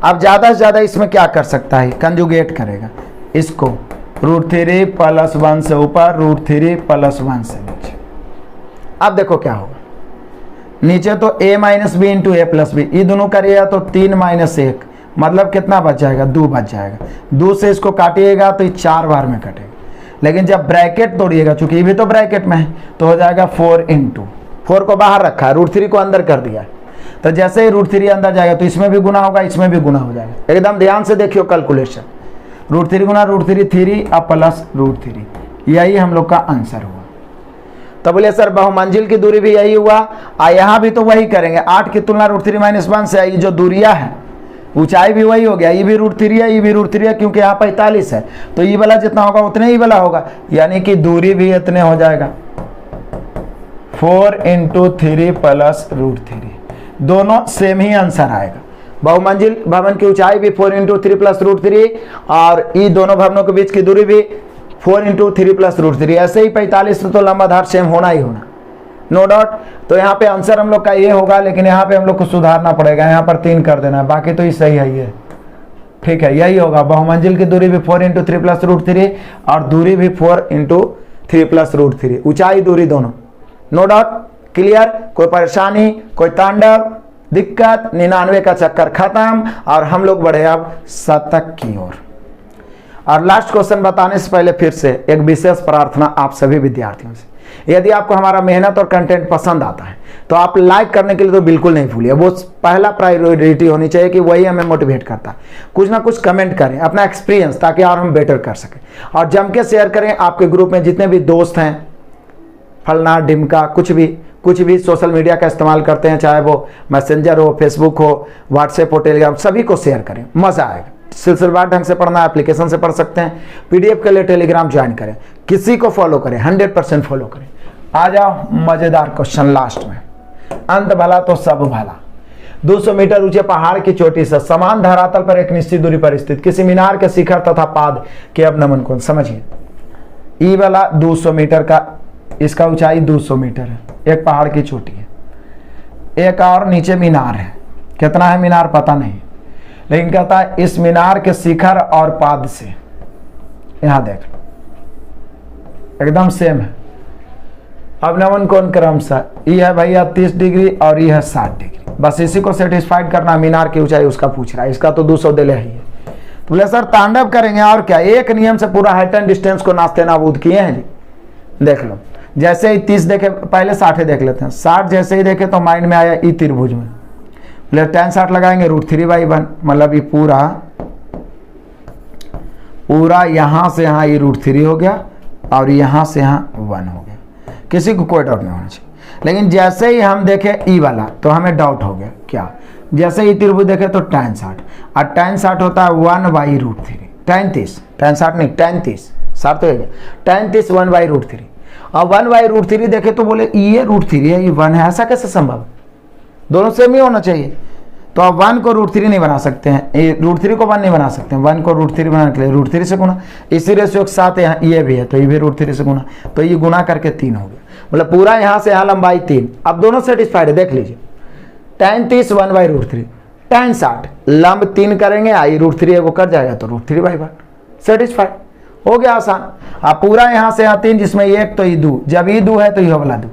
अब ज्यादा से ज्यादा इसमें क्या कर सकता है, कंजुगेट करेगा इसको, √3 + 1 से ऊपर, √3 + 1 से नीचे। अब देखो क्या होगा, नीचे तो a - b × a + b, ये दोनों करिएगा तो 3 - 1, मतलब कितना बच जाएगा, 2 बच जाएगा। 2 से इसको काटिएगा तो ये 4 बार में कटेगा। लेकिन जब ब्रैकेट तोड़िएगा, चूंकि ये भी तो ब्रैकेट में है, तो हो जाएगा 4 × 4 को बाहर रखा है, √3 को अंदर कर दिया है। तो जैसे ही √3 अंदर जाएगा तो इसमें भी गुना होगा, इसमें भी गुना हो जाएगा। एकदम ध्यान से देखियो कैलकुलेशन, √3 × √3 3 और प्लस √3, यही हम लोग का आंसर हुआ। तो बोले सर बहुमंजिल की दूरी भी यही हुआ, यहाँ भी तो वही करेंगे। 8 की तुलना √3 - 1 से, ये जो दूरिया है, ऊंचाई भी वही हो गया। ये भी √3 है, ये भी √3 है, क्योंकि यहाँ 45 है, तो ये वाला जितना होगा उतने ही वाला होगा, यानी कि दूरी भी इतने हो जाएगा। 4 × 3 + √3, दोनों सेम ही आंसर आएगा। बहुमंजिल भवन की ऊंचाई भी 4 × 3 + √3, और ये दोनों भवनों के बीच की दूरी भी 4 × 3 + √3। ऐसे ही 45 तो लंबा धार सेम होना ही होना, नो डाउट। तो यहाँ पे आंसर हम लोग का ये होगा, लेकिन यहाँ पे हम लोग को सुधारना पड़ेगा, यहाँ पर 3 कर देना, बाकी तो ये सही है, ये ठीक है, यही होगा। बहुमंजिल की दूरी भी 4 × 3 + √3, और दूरी भी 4 × 3 + √3, ऊंचाई दूरी दोनों, नो डाउट, क्लियर। कोई परेशानी, कोई तांडव, दिक्कत, 99 का चक्कर खत्म, और हम लोग बढ़े अब शतक की ओर। और लास्ट क्वेश्चन बताने से पहले फिर से एक विशेष प्रार्थना आप सभी विद्यार्थियों से, यदि आपको हमारा मेहनत और कंटेंट पसंद आता है तो आप लाइक करने के लिए तो बिल्कुल नहीं भूलिए, वो पहला प्रायोरिटी होनी चाहिए, कि वही हमें मोटिवेट करता है। कुछ ना कुछ कमेंट करें अपना एक्सपीरियंस, ताकि और हम बेटर कर सकें, और जम के शेयर करें। आपके ग्रुप में जितने भी दोस्त हैं, फलना ढिमका, कुछ भी सोशल मीडिया का इस्तेमाल करते हैं, चाहे वो मैसेंजर हो, फेसबुक हो, व्हाट्सएप हो, टेलीग्राम, सभी को शेयर करें, मज़ा आएगा। सिलसिलेवार ढंग से पढ़ना है एप्लीकेशन से पढ़ सकते हैं। पीडीएफ के लिए टेलीग्राम ज्वाइन करें, किसी को फॉलो करें, 100% फॉलो करें। आ जाओ मजेदार क्वेश्चन लास्ट में। अंत भला तो सब भला। 200 मीटर ऊंचे पहाड़ की चोटी से समान धरातल पर एक निश्चित दूरी पर स्थित किसी मीनार के शिखर तथा पाद के अवनमन कोण। समझिए, ई वाला 200 मीटर का, इसका ऊंचाई 200 मीटर है, एक पहाड़ की चोटी है, एक और नीचे मीनार है। कितना है मीनार पता नहीं, लेकिन कहता है इस मीनार के शिखर और पाद से, यहां देख लो एकदम सेम है। अवनमन कोण क्रमशः ये है भैया 30 डिग्री और ये है 60 डिग्री। बस इसी को सेटिस्फाइड करना। मीनार की ऊंचाई उसका पूछ रहा है, इसका तो 200 दिले ही है। तो बोले सर तांडव करेंगे और क्या, एक नियम से पूरा हाइट एंड डिस्टेंस को नाचते नाबूद किए हैं जी। देख लो, जैसे ही 30 देखे, पहले 60 देख लेते हैं। 60 जैसे ही देखे तो माइंड में आया ई त्रिभुज में, बोले tan 60 लगाएंगे √3/1, मतलब ये पूरा यहां से यहां ये √3 हो गया और यहां से यहां 1 हो गया। किसी को कोई डाउट नहीं होना चाहिए। लेकिन जैसे ही हम देखे ई वाला तो हमें डाउट हो गया। क्या? जैसे ही त्रिभुज देखे तो tan 60, और tan 60 होता है 1/√3। tan 60 नहीं, tan 30, 60 तो है, tan 30 1/√3। और 1/√3 देखे तो बोले ये √3 है, ये 1 है, ऐसा कैसे संभव? दोनों सेम ही होना चाहिए। तो अब 1 को √3 नहीं बना सकते हैं, ये √3 को 1 नहीं बना सकते हैं। 1 को √3 बनाने के लिए √3 से गुना, इसी रेशियो के साथ यहाँ ये भी है तो ये भी √3 से गुना, तो ये गुना करके 3 हो गया। मतलब पूरा यहाँ से यहाँ लंबाई 3। अब दोनों सेटिस्फाइड है, देख लीजिए। tan 30 1/√3, tan 60 लंब 3 करेंगे, आई √3 एगो कर जाएगा तो √3/1 सेटिस्फाइड हो गया, आसान। अब पूरा यहाँ से यहाँ 3, जिसमें एक तो ये 2, जब ये 2 है तो ये वाला 2,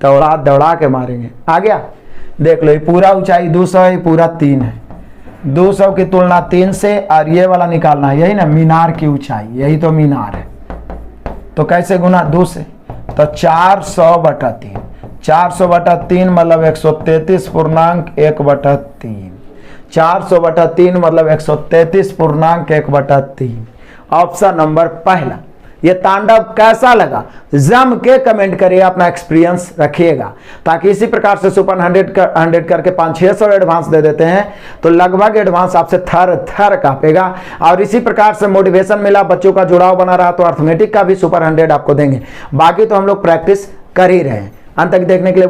दौड़ा दौड़ा के मारेंगे। आ गया, देख लो, ये पूरा ऊंचाई 200 है, पूरा 3 है। 200 की तुलना 3 से, और ये वाला निकालना है, यही ना मीनार की ऊंचाई, यही तो मीनार है। तो कैसे गुना? 2 से, तो 400/3, 400/3 मतलब 133.1/3, 400/3 मतलब 133.1/3। ऑप्शन नंबर पहला। ये तांडव कैसा लगा जम के कमेंट करिए, अपना एक्सपीरियंस रखिएगा, ताकि इसी प्रकार से सुपर 100 करके 500-600 एडवांस दे देते हैं तो लगभग एडवांस आपसे थर थर कांपेगा। और इसी प्रकार से मोटिवेशन मिला, बच्चों का जुड़ाव बना रहा, तो अर्थमेटिक का भी सुपर 100 आपको देंगे। बाकी तो हम लोग प्रैक्टिस कर ही रहे हैं। अंत तक देखने के लिए